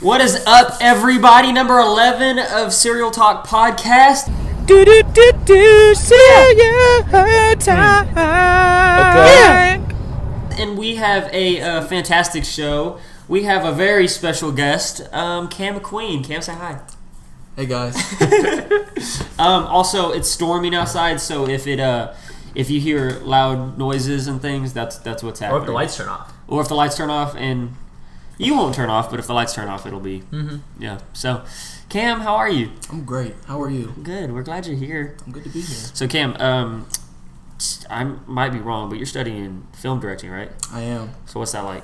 What is up, everybody? Number 11 of Serial Talk Podcast. Serial Talk. Okay. And we have a fantastic show. We have a very special guest, Cam McQueen. Cam, say hi. Hey guys. Also, it's storming outside, so if you hear loud noises and things, that's what's happening. Or if the lights turn off. Or if the lights turn off, and you won't turn off, but if the lights turn off, it'll be. Mm-hmm. Yeah. So, Cam, how are you? I'm great. How are you? Good. We're glad you're here. I'm good to be here. So, Cam, I might be wrong, but you're studying film directing, right? I am. So, what's that like?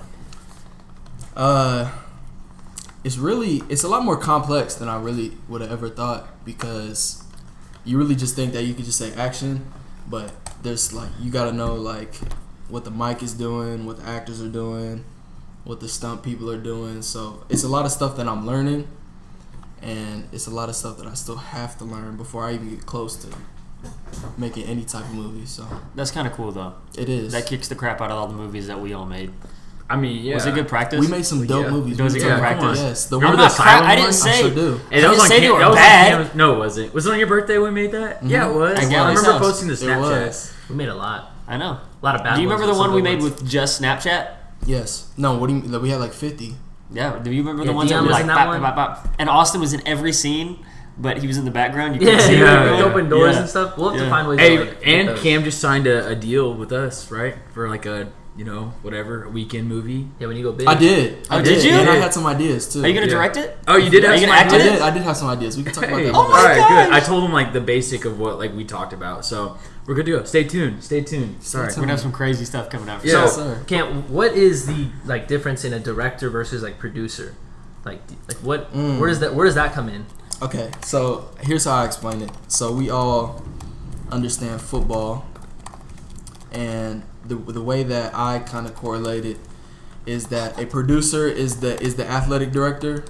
It's a lot more complex than I really would have ever thought, because you really just think that you could just say action, but there's you gotta know what the mic is doing, what the actors are doing, what the stunt people are doing. So it's a lot of stuff that I'm learning, and it's a lot of stuff that I still have to learn before I even get close to making any type of movie. So that's kind of cool, though. It is. That kicks the crap out of all the movies that we all made. I mean, yeah. Was it good practice? We made some dope movies. Was it good practice? Yes. The Remember one the silent I didn't say. I sure do. Hey, that was say they were that was bad. No, it wasn't. Was it on your birthday we made that? Mm-hmm. Yeah, it was. I I remember house. posting the It Snapchat. was. We made a lot. I know. A lot of bad Do you ones, remember the but one some we good made ones. with just Snapchat? Yes. No, what do you mean? We had 50. Yeah. Do you remember Yeah, the ones Dion that were was in that bop, one. bop, bop, bop. And Austin was in every scene, but he was in the background. You couldn't Yeah, see him. yeah. Yeah. Open doors Yeah. and stuff. We'll have to Yeah. find ways Hey, to get and those. Cam just signed a deal with us, right? For a whatever, a weekend movie. Yeah, when you go big. I did. Oh, did you? And I had some ideas too. Are you going to Yeah. direct it? Oh, you did Are have you some gonna act in ideas? it? I did have some ideas. We can talk about Hey, that. Oh later. my all right, gosh. good. I told him the basic of what we talked about, so we're good to go. Stay tuned. Sorry. tuned. We're going to have some crazy stuff coming out. Yeah. Yes, So, sir. Cam, what is the difference in a director versus producer? What? Where does that come in? Okay, so here's how I explain it. So we all understand football, and the way that I kind of correlate it is that a producer is the athletic director,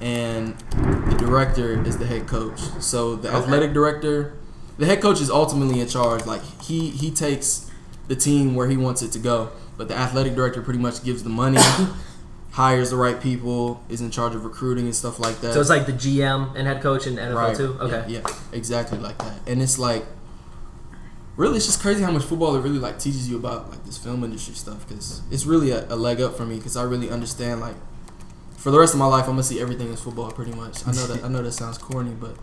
and the director is the head coach. So the athletic director, the head coach is ultimately in charge. He takes the team where he wants it to go, but the athletic director pretty much gives the money. Hires the right people, is in charge of recruiting and stuff like that. So it's like the GM and head coach in NFL Right. too. Okay. Yeah, exactly like that. And it's really, it's just crazy how much football it really teaches you about this film industry stuff, because it's really a leg up for me, because I really understand for the rest of my life I'm gonna see everything as football pretty much. I know that sounds corny, but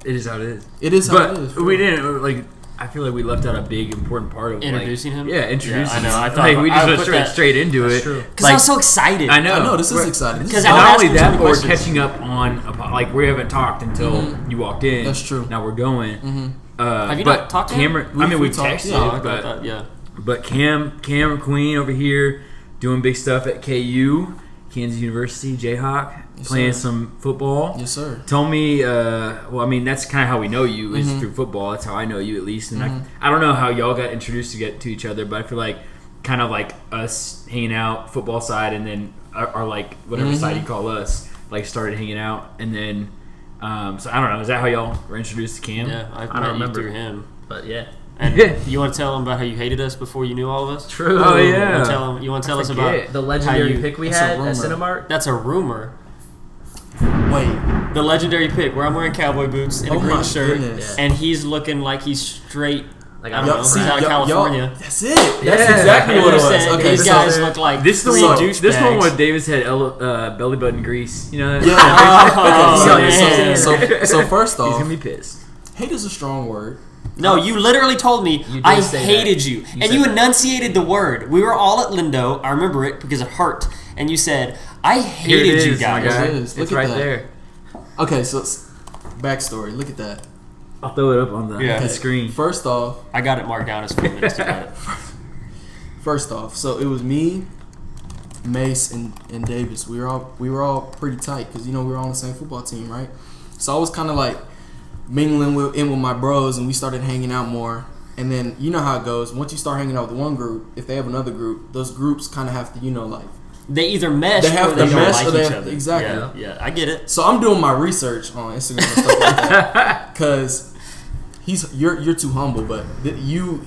It is how it is. it is how But it is. we didn't I feel like we left out a big important part of Introducing him? Yeah, introducing. Yeah, I know. I him. thought we I would just put went that- straight into That's it. true. Because I was so excited. I know. I know this is We're- exciting. This Because is I And would not ask only him so that, many but we're questions. catching up on we haven't talked until you walked in. That's true. Now we're going. Have you but not talked to him? Cameron, We've we've talked, texted, yeah. Oh, I but thought, yeah. But Cam McQueen over here doing big stuff at KU, Kansas University, Jayhawk, Yes, playing sir. some football. Yes, sir. Tell me, that's kind of how we know you is through football. That's how I know you at least. And I don't know how y'all got introduced to each other, but I feel kind of like us hanging out, football side, and then our whatever side you call us, started hanging out, and then so I don't know. Is that how y'all were introduced to Cam? Yeah, I don't met you remember. through him. But yeah. And Yeah. you want to tell him about how you hated us before you knew all of us? True. Oh, You yeah. want to tell us forget. about The legendary how you- pick we That's a had rumor. at Cinemark. That's a rumor. Wait. The legendary pick where I'm wearing cowboy boots and a Oh green my shirt, goodness. and he's looking like he's straight. Like, I don't know. He's out of California. That's it. That's Yeah. exactly And what it you was. said Okay, these so- guys look like This three is the one. douchebags. This one where Davis had belly button grease. You know that? Yeah. Oh, Okay, man. so first He's off, gonna be pissed. hate is a strong word. No, you literally told me You did I say hated that. you. You And said you that. enunciated the word. We were all at Lindo. I remember it because it hurt. And you said, I Here it hated you is, my guys. guy. It is. Look It's at right that. there. Okay, so backstory. Look at that. I'll throw it up on the, Yeah. the screen. First off, I got it marked down as 4 minutes. so it was me, Mace, and Davis. We were all pretty tight because we were all on the same football team, right? So I was kind of mingling in with my bros, and we started hanging out more. And then you know how it goes. Once you start hanging out with one group, if they have another group, those groups kind of have to They either mesh They have or they to don't mesh like or they each have- other. exactly. Yeah, I get it. So I'm doing my research on Instagram and stuff like that because you're too humble, but you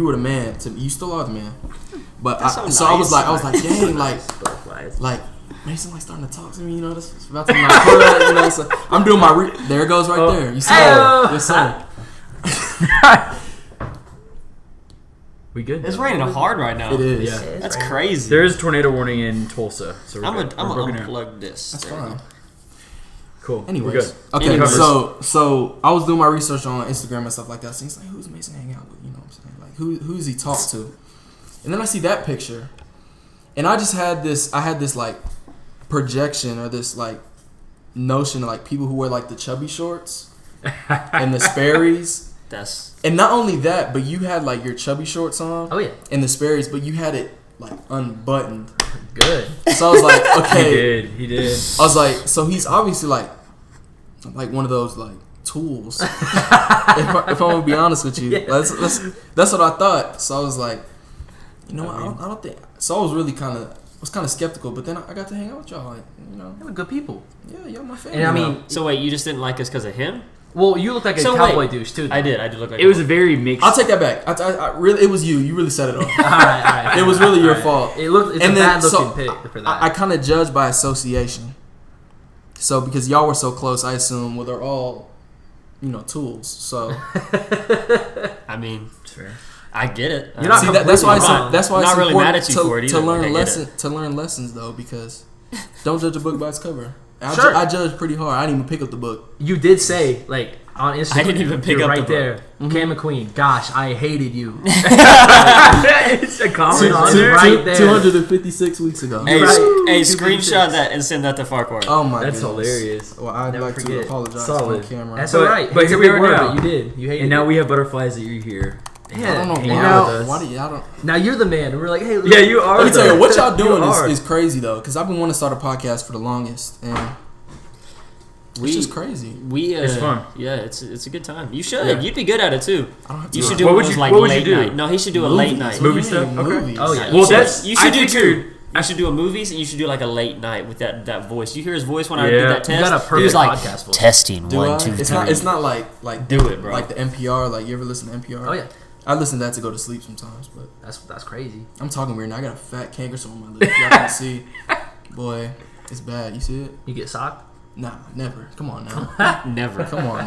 were the man. You still are the man. But That's so I was nice. dang, Butterflies. Mason like starting to talk to me. You know, this is about to be my career. You know, so I'm doing my. There it goes right there. You see that? Yes, sir. We good? It's raining hard right now. It is. Yeah. That's crazy. There is a tornado warning in Tulsa, so we're I'm good. gonna We're gonna- unplug this. That's There we fine. go. Cool. We're Anyways, good. okay. Anyways. So I was doing my research on Instagram and stuff like that. So he's like, "Who's Mason hang out with?" You know what I'm saying? Like, who's he talk to? And then I see that picture, and I just had this. I had this like projection or this like notion of like people who wear like the chubby shorts and the Sperry's. That's And not only that, but you had like your chubby shorts on. Oh yeah, And the Sperry's, but you had it like unbuttoned. good. So I was like, okay. He did. I was like, so he's obviously like one of those like tools. if I'm gonna be honest with you, Yeah. that's what I thought. So I was like, you know what? I don't think. So I was really kind of skeptical, but then I got to hang out with y'all. Like, you know, They were good people. yeah, y'all my family. And I now. mean, so. Wait, you just didn't like us because of him? well, you look like a So cowboy wait. douche too. I did look like It was a very mixed. I'll take that back. I really, it was you. You really set it off. all right. It was really your All right. fault. It looked. It's And a then, bad so, looking pic for that. I kind of judged by association. So because y'all were so close, I assume well they're all, you know, tools. So I mean, It's fair. I get it. You're not see that's why it's, I'm not- that's why not it's really important mad at you for it to either. learn Like, I get it. to learn lessons though, because don't judge a book by its cover. Sure. I judged pretty hard. I didn't even pick up the book. You did say like on Instagram. I didn't even pick you're up right the there. book. Cam McQueen. Gosh, I hated you. It's a comment on Two- there. right there. 256 weeks ago. Hey, Right. hey, 256. screenshot that and send that to Farquhar. Oh my That's goodness. hilarious. Well, I'd Never like to forget. apologize Solid. on camera. That's But- all right. but It's here a we big are word, now. but you did. You hated And now it. we have butterflies that you're here. Yeah. I don't know Hang And out now, with us. why do y'all don't. now you're the man. And we're like, hey, Yeah, you are. Let me tell you, what y'all You doing are. is crazy though, because I've been wanting to start a podcast for the longest, and We- it's just crazy. We It's fun. Yeah, it's a good time. You should. Yeah. You'd be good at it too. I don't have to You do should it. do What one would of those you- like what would you late do? night. No, he should do a late night. Movie What do you stuff? mean, Okay. movies? Oh, yeah. You Well, should- that's. you should I do figured. two. You should do a movies and you should do like a late night with that voice. You hear his voice when I Yeah. did that You test. got a he perfect was like podcast voice. testing Do 1, I? 2, 3. It's not like Do it, bro. Like the NPR. Like you ever listen to NPR? Oh yeah, I listen to that to go to sleep sometimes, but that's crazy. I'm talking weird now. I got a fat canker on my lip. Y'all can see. Boy, it's bad. You see it? You get socked. Nah, never. Come on now. Never. Come on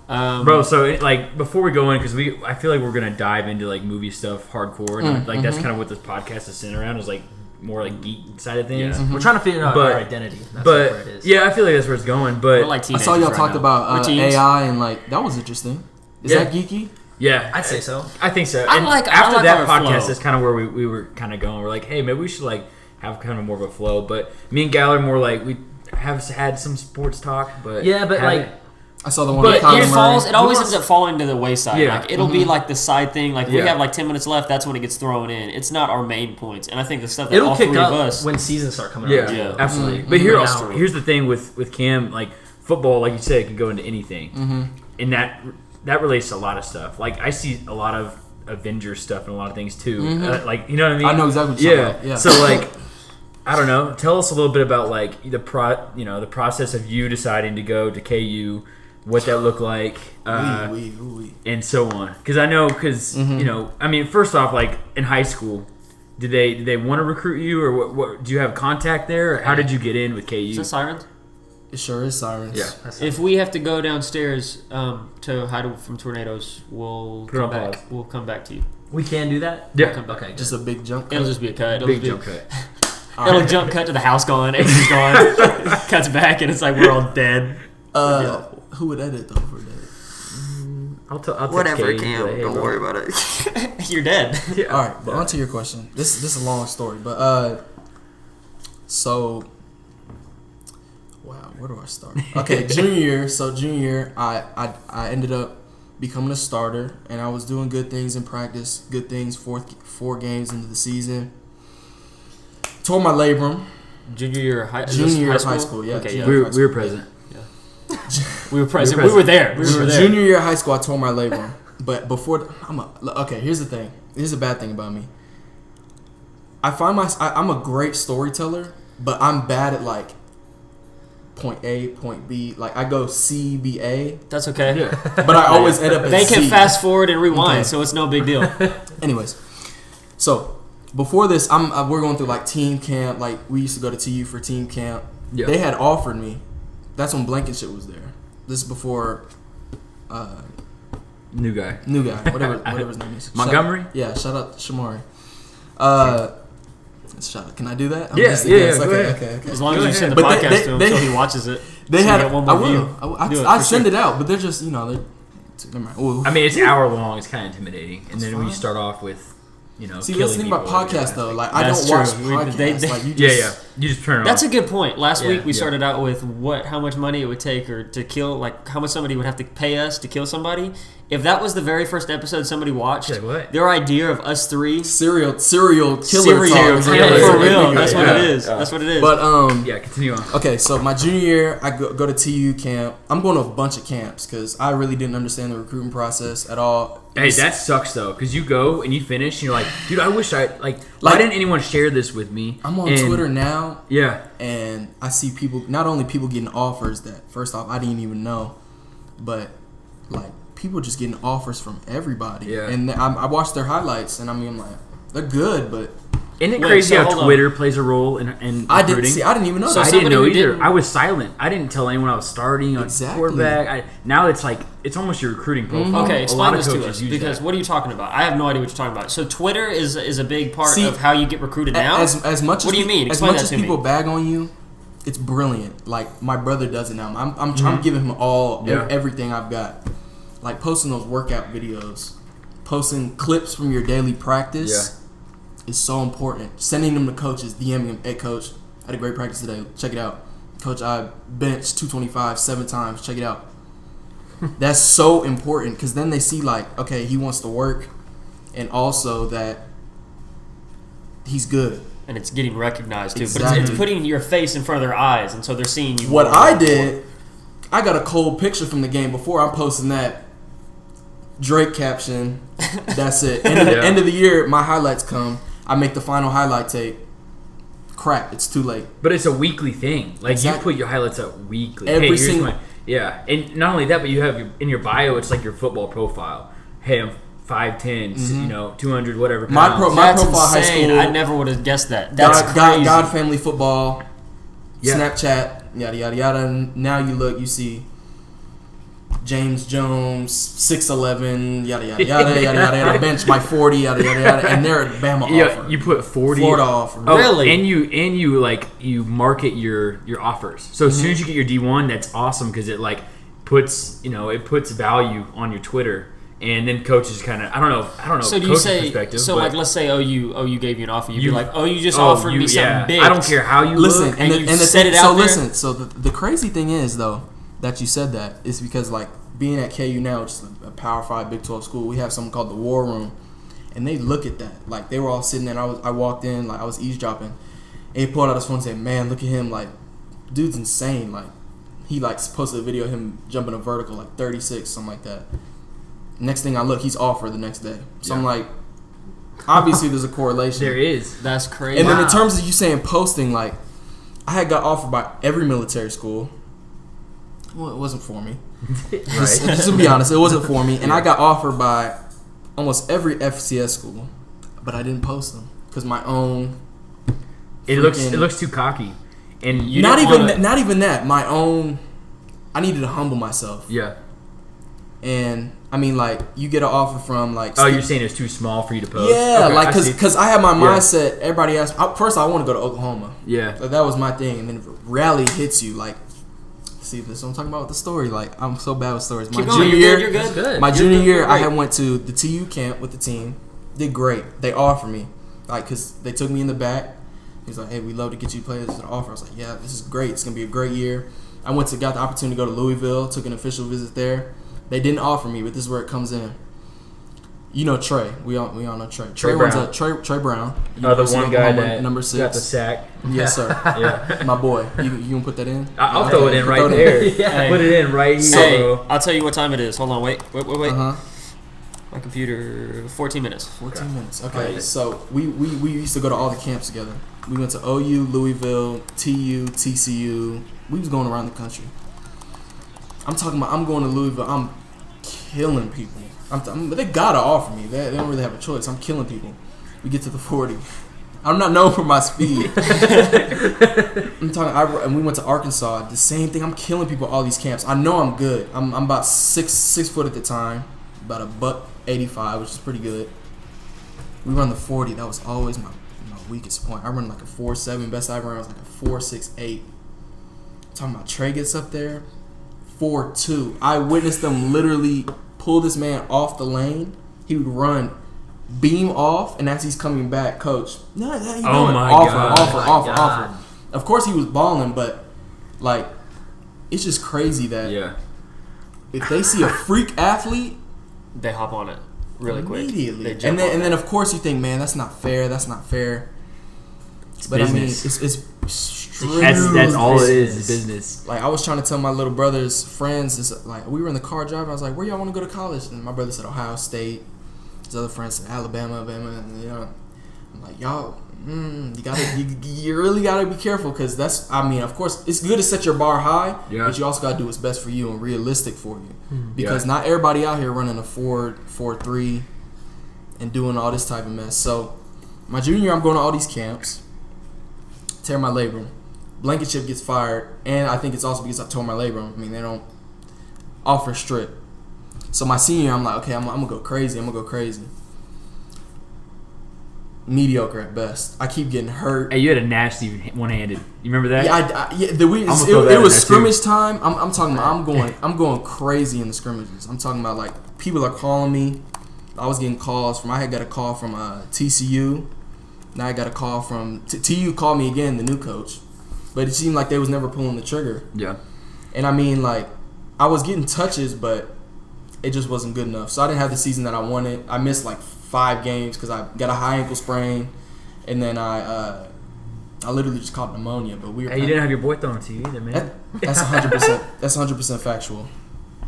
now. Bro, so like before we go in, because I feel like we're gonna dive into like movie stuff hardcore, and like that's kind of what this podcast is centered around, is like more like geek side of things. Yeah. We're trying to figure out But- our identity. That's But where it is. yeah, I feel like that's where it's going. But We're like I teenagers saw y'all right talked now. about We're teens. AI and like that was interesting. Is Yeah. that geeky? yeah, I'd say so. I think so. I And like after that our podcast flow. is kind of where we were kind of going. We're like, hey, maybe we should like have kind of more of a flow. But me and Gal are more like we have had some sports talk, but Yeah, but haven't- like I saw the one. But with Kyler it falls. Murray. It always ends up falling to the wayside. Yeah. Like it'll be like the side thing. Like we Yeah. have like 10 minutes left. That's when it gets thrown in. It's not our main points. And I think the stuff that it'll all kick three up of us. when seasons start coming yeah, out. Yeah. absolutely. Mhm. But here, Right also, now. here's the thing with Cam, like football, like you said, it can go into anything, and that relates to a lot of stuff. Like I see a lot of Avengers stuff and a lot of things too. Like you know what I mean? I know exactly what you're talking about. Yeah. So like, I don't know. Tell us a little bit about like the process of you deciding to go to KU, what that looked like, Wee. and so on. Because I know, you know, I mean, first off, like in high school, did they want to recruit you, or what? Do you have contact there? Or how did you get in with KU? Is that sirens? It sure is sirens. Yeah. That's If we have to go downstairs to hide from tornadoes, we'll Put it come on back. pause. We'll come back to you. we can do that. Yeah. Come back. Okay. Just a big jump. It'll just be a cut. It'll Big just be, jump cut. It'll jump cut to the house gone. Everything's gone. Cuts back and it's like we're all dead. Who would edit though for that? I'll text Whatever, Kate, Cam. like, hey, Don't bro. worry about it. You're dead. Yeah. All right, but onto your question. This is a long story, but so wow, where do I start? Okay, junior year, I ended up becoming a starter, and I was doing good things in practice, good things. Four games into the season, tore my labrum. Junior year of high High school, yeah. Okay, junior yeah. year. We were present. We were present. We were We were there. We were there. Junior year of high school, I tore my labrum. But before, okay. Here's the thing. Here's a bad thing about me. I'm a great storyteller, but I'm bad at like point A, point B. Like I go C, B, A, That's okay. but I always end up at They can C. fast forward and rewind, Okay. so it's no big deal. Anyways, so before this, we're going through like team camp. Like we used to go to TU for team camp. Yeah. They had offered me. That's when Blankenship was there. This is before. New guy. Whatever his name is. Montgomery. Shout out to Shamari. Shout out. Can I do that? Yeah. Okay. As long as you send the But podcast to him so he watches it. They so had. you get one more I will. view. I send it out, but they're just never mind. Ooh. I mean, it's hour long. It's kind of intimidating, and then when you fine. start off with, See, that's killing the thing about people, podcasts though. Like That's I don't watch true. podcasts. Like you just, yeah, you just turn it That's off. a good point. Last Yeah, week we yeah. started out with how much money it would take or to kill, like how much somebody would have to pay us to kill somebody. If that was the very first episode somebody watched, Like what? their idea of us three serial killer serial talk. killer, for real. That's what it Yeah. is. That's what it is. But Yeah, continue on. okay, so my junior year, I go to TU camp. I'm going to a bunch of camps because I really didn't understand the recruiting process at all. Hey, that sucks though, because you go and you finish, and you're like, dude, I wish why didn't anyone share this with me? I'm on And- Twitter now, Yeah, and I see people, not only people getting offers that, first off, I didn't even know, but like people just getting offers from everybody. Yeah. And I watched their highlights, and I mean, like, they're good, but isn't it Wait, crazy so how hold on. Twitter plays a role in I didn't recruiting? see. I didn't even know So that. I didn't somebody know who either. didn't- I was silent. I didn't tell anyone I was starting on Exactly. quarterback. Now it's like it's almost your recruiting profile. Okay, a explain lot of this to coaches us use because that. what are you talking about? I have no idea what you're talking about. So Twitter is a big part See, of how you get recruited now. As much What as do you mean? As Explain much that as to me. people bag on you, it's brilliant. Like my brother does it now. I'm giving him all Yeah. everything I've got. Like posting those workout videos, posting clips from your daily practice is so important. Sending them to coaches, DMing them, hey coach, I had a great practice today. Check it out. Coach, I benched 225 7 times. Check it out. That's so important because then they see like, okay, he wants to work, and also that he's good. and it's getting recognized too. But Exactly. it's putting your face in front of their eyes, and so they're seeing you. What more. I did, I got a cold picture from the game before. I'm posting that Drake caption. That's it. And at the Yeah. end of the year, my highlights come. I make the final highlight tape. Crap, it's too late. But it's a weekly thing. Like Exactly. you put your highlights up weekly. Every here's single- yeah, and not only that, but you have in your bio, it's like your football profile. Hey, I'm 5'10", 200, whatever. My Pounds. pro- my That's profile high insane. school. I never would have guessed that. That's crazy. God, family football, Yeah. Snapchat, yada yada yada. And now you look, you see James Jones, 6'11", yada yada yada yada yada yada. Bench by 40, yada yada yada, and they're at Bama Yeah, offer. you put 40. Florida offer. Oh, Really? And you like you market your offers. So as soon as you get your D1, that's awesome because it like puts value on your Twitter, and then coaches kind of I don't know. So do you coach's say? perspective, So but like, let's say OU gave you an offer. You'd be You- like, you just offered me something big. I don't care how you Listen, look. and the you the set thing- it out so there? listen, so the crazy thing is though that you said that is because like being at KU now, which is a Power 5 Big 12 school, we have something called the War Room, and they look at that. Like they were all sitting there. And I walked in, like I was eavesdropping, and he pulled out his phone and said, "Man, look at him! Like, dude's insane! Like, he like posted a video of him jumping a vertical like 36, something like that." Next thing I look, he's offered the next day. So I'm like, obviously there's a correlation. There is. That's crazy. And then in terms of you saying posting, like, I had got offered by every military school. Well, it wasn't for me. Just to be honest, it wasn't for me. And I got offered by almost every FCS school, but I didn't post them because my own. It looks too cocky, and you Not didn't even wanna- not even that. My own. I needed to humble myself, Yeah. and I mean, like, you get an offer from like. Oh, you're saying it's too small for you to post? Yeah, Okay, like I see. because I had my Yeah. mindset. Everybody asked. First, I want to go to Oklahoma. Yeah. Like, that was my thing, and then reality hits you. Like, see, this is what I'm talking about with the story. Like, I'm so bad with stories. Keep going. You're good. That's good. My You're junior good. year, You're I great. had went to the TU camp with the team. Did great. They offered me, like, because they took me in the back. He was like, "Hey, we'd love to get you players an offer." I was like, "Yeah, this is great. It's gonna be a great year." I got the opportunity to go to Louisville. Took an official visit there. They didn't offer me, but this is where it comes in. You know Trey. We all know Trey. Trey runs Brown. Trey Brown. The University one of guy Oklahoma, that number got the 6. sack. Yes, sir. Yeah. My boy. You gonna put that in? I'll throw it in right Throw it in. there. Yeah. Put it in right here. Hey, bro. I'll tell you what time it is. Hold on, wait. Uh-huh. My computer, 14 minutes. 14 minutes. Okay, Alright. so we used to go to all the camps together. We went to OU, Louisville, TU, TCU. We was going around the country. I'm going to Louisville. I'm killing people. They gotta offer me. They don't really have a choice. I'm killing people. We get to the 40. I'm not known for my speed. I'm talking. And we went to Arkansas. The same thing. I'm killing people at all these camps. I know I'm good. I'm about 6 foot at the time, about $185, which is pretty good. We run the 40. That was always my weakest point. I run like a 4.7. Best I ran was like a 4.68. Talking about Trey gets up there, 4.2. I witnessed them literally pull this man off the lane. He would run, beam off, and as he's coming back, coach, no, how you doing? Offer. Of course he was balling, but like, it's just crazy that if they see a freak athlete, they hop on it really quick. Immediately. And then of course you think, man, that's not fair. But business. I mean, it's that's all it is business. Like, I was trying to tell my little brother's friends, like, we were in the car driving. I was like, where y'all want to go to college? And my brother said Ohio State. His other friends said Alabama. And, I'm like, y'all, you really gotta be careful, because that's, I mean, of course, it's good to set your bar high, but you also gotta do what's best for you and realistic for you, because not everybody out here running a 4.3 and doing all this type of mess. So my junior year, I'm going to all these camps, tear my labrum. Blankenship gets fired, and I think it's also because I tore my labrum. I mean, they don't offer strip. So my senior year, I'm like, okay, I'm gonna go crazy. Mediocre at best. I keep getting hurt. Hey, you had a nasty one-handed. You remember that? It was scrimmage time. I'm talking about. I'm going crazy in the scrimmages. I'm talking about, like, people are calling me. I was getting calls from. I had got a call from TCU. Now I got a call from TU. Called me again, the new coach, but it seemed like they was never pulling the trigger. Yeah. And I mean, like, I was getting touches, but it just wasn't good enough. So I didn't have the season that I wanted. I missed like 5 games because I got a high ankle sprain, and then I literally just caught pneumonia. But we were. Hey, you didn't have your boy throwing to you either, man. That's 100%. That's 100% factual.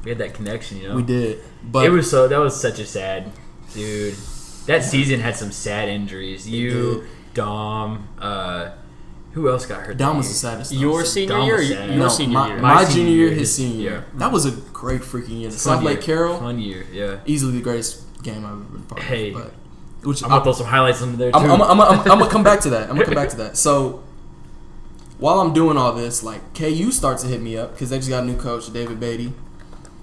We had that connection, you know. We did, but that was such a sad, dude. That season had some sad injuries. You, Dom, who else got hurt? Dom was the saddest. Your senior year? My junior year, his senior year. That was a great freaking year. South Lake Carroll. Fun year, yeah. Easily the greatest game I've ever been part of. Hey, but, I'm going to throw some highlights under there, too. I'm going to come back to that. So, while I'm doing all this, like, KU starts to hit me up because they just got a new coach, David Beatty.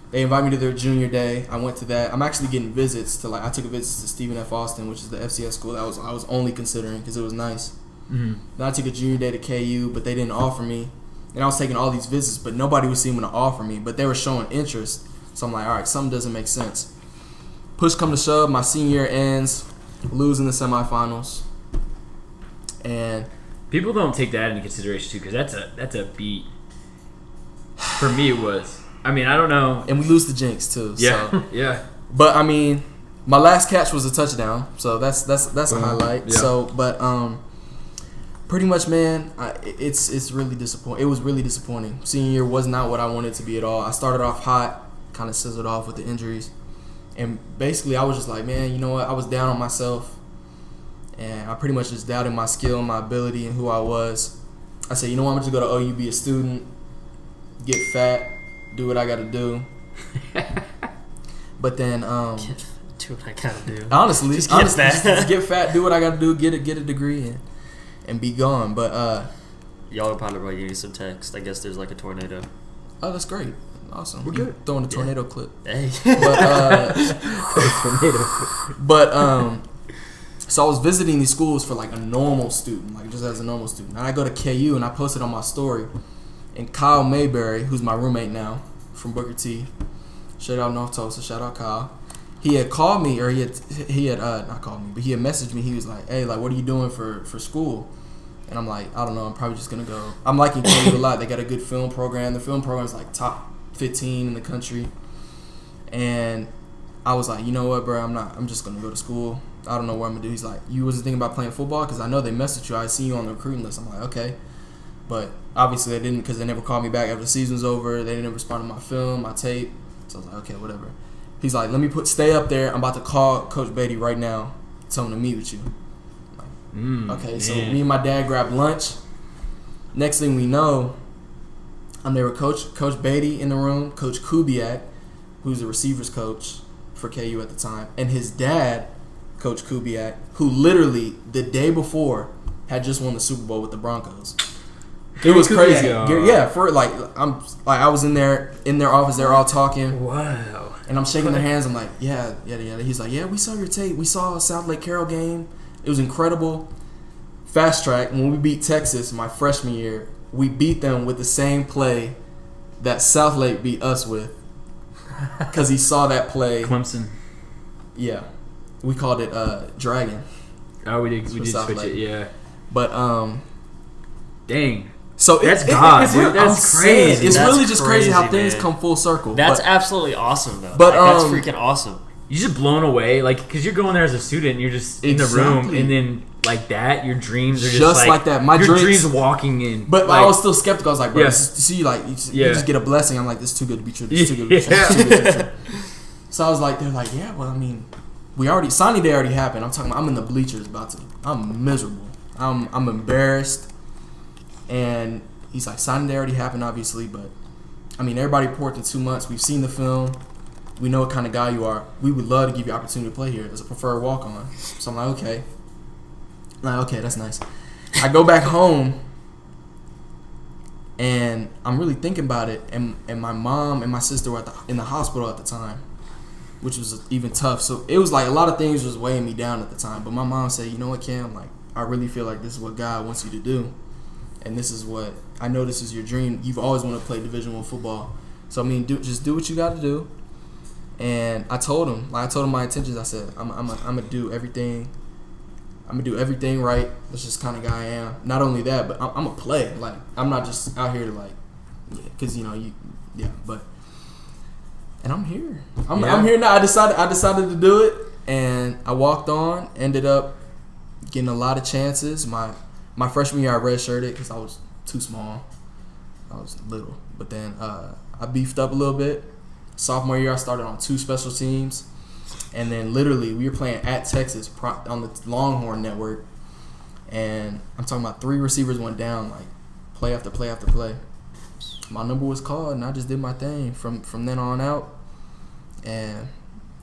They invite me to their junior day. I went to that. I'm actually getting visits to, like, I took a visit to Stephen F. Austin, which is the FCS school that I was only considering because it was nice. Mm-hmm. Then I took a junior day to KU, but they didn't offer me. And I was taking all these visits, but nobody was seeming to offer me. But they were showing interest. So I'm like, all right, something doesn't make sense. Push come to shove, my senior year ends, losing the semifinals. And people don't take that into consideration, too, because that's a beat. For me, it was. I mean, I don't know. And we lose the Jinx, too. Yeah, so. yeah. But, I mean, my last catch was a touchdown. So that's a highlight. Yeah. So, but pretty much, man, it's really disappointing. It was really disappointing. Senior year was not what I wanted it to be at all. I started off hot, kind of sizzled off with the injuries. And basically, I was just like, man, you know what? I was down on myself. And I pretty much just doubted my skill, my ability, and who I was. I said, you know what? I'm just going to go to OU, be a student, get fat, do what I got to do. But then, do what I gotta do. Honestly, just get fat. Just get fat, do what I got to do, get a degree, and be gone. But y'all are probably getting some text. I guess there's like a tornado. Oh, that's great. Awesome. We're good. Throwing a tornado clip. Hey. But so I was visiting these schools for like a normal student, like just as a normal student. And I go to KU and I posted on my story. And Kyle Mayberry, who's my roommate now from Booker T, shout out North Tulsa, shout out Kyle. He had called me, or he had not called me, but he had messaged me. He was like, hey, like, what are you doing for school? And I'm like, I don't know, I'm probably just going to go. I'm liking KU a lot. They got a good film program. The film program is like top 15 in the country. And I was like, you know what, bro, I'm just going to go to school. I don't know what I'm going to do. He's like, you wasn't thinking about playing football? Because I know they messaged you. I see you on the recruiting list. I'm like, okay. But obviously they didn't, because they never called me back after the season's over. They didn't respond to my film, my tape. So I was like, okay, whatever. He's like, let me stay up there. I'm about to call Coach Beatty right now. Tell him to meet with you. I'm like, okay, so me and my dad grabbed lunch. Next thing we know, I'm there with Coach Beatty in the room, Coach Kubiak, who's the receivers coach for KU at the time, and his dad, Coach Kubiak, who literally the day before had just won the Super Bowl with the Broncos. It was crazy. Yeah, for I was in their office. They're all talking. Wow. And I'm shaking their hands. I'm like, yeah. He's like, yeah, we saw your tape. We saw a South Lake Carroll game. It was incredible. Fast track. When we beat Texas my freshman year, we beat them with the same play that South Lake beat us with. Because he saw that play. Clemson. Yeah. We called it Dragon. Oh, we did switch Lake. it, yeah. But, dang. So that's God, dude. That's crazy. It's That's really just crazy how crazy, things man. come full circle. That's but, absolutely awesome, though. But, that's freaking awesome. You're just blown away, like, because you're going there as a student, and you're just in the room, and then like that, your dreams are just like that. My dreams walking in. But like, I was still skeptical. I was like, bro, Yeah. you just get a blessing. I'm like, this is too good to be true. This is too good to be true. Yeah. This is too good to be true. So I was like, they're like, yeah, well, I mean, signing day already happened. I'm talking about, I'm in the bleachers I'm miserable. I'm embarrassed. And he's like, signing day already happened, obviously, but I mean, everybody reported in 2 months. We've seen the film. We know what kind of guy you are. We would love to give you the opportunity to play here as a preferred walk-on. So I'm like, okay. That's nice. I go back home, and I'm really thinking about it. And my mom and my sister were in the hospital at the time, which was even tough. So it was like a lot of things was weighing me down at the time. But my mom said, you know what, Cam? Like, I really feel like this is what God wants you to do. And this is what, I know this is your dream. You've always wanted to play Division I football. So, I mean, just do what you got to do. And I told him my intentions. I said, I'm gonna do everything. I'm gonna do everything right. That's just the kind of guy I am. Not only that, but I'm gonna play. Like, I'm not just out here to because But and I'm here. I'm here now. I decided to do it, and I walked on. Ended up getting a lot of chances. My freshman year, I redshirted because I was too small. I was little, but then I beefed up a little bit. Sophomore year, I started on 2 special teams. And then literally, we were playing at Texas on the Longhorn Network. And I'm talking about 3 receivers went down, like, play after play after play. My number was called, and I just did my thing from then on out. And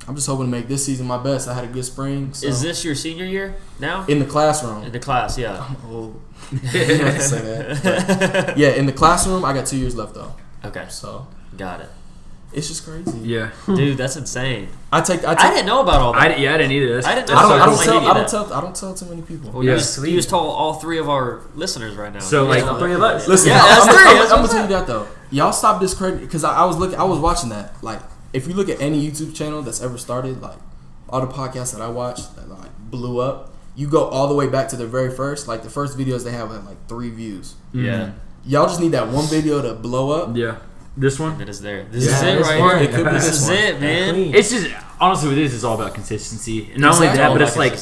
I'm just hoping to make this season my best. I had a good spring. So. Is this your senior year now? In the classroom. In the class, yeah. I'm old. You don't have to say that. But yeah, in the classroom, I got 2 years left, though. Okay. So. Got it. It's just crazy. Yeah. Dude, that's insane. I didn't know about all that. I didn't either. I didn't know. I don't tell too many people. Well, you just told all 3 of our listeners right now. So, like, all 3 of us. Listen, Yeah, I'm that's gonna tell you that though. Y'all stop discrediting, because I was watching that. Like, if you look at any YouTube channel that's ever started, like all the podcasts that I watched that like blew up, you go all the way back to the very first. Like, the first videos they have had like 3 views. Yeah. Y'all just need that one video to blow up. Yeah. This one? It is there. This is it right here. It could be This this is one. it, man. It's just, honestly, with this, it's all about consistency. And not only that, but it's like,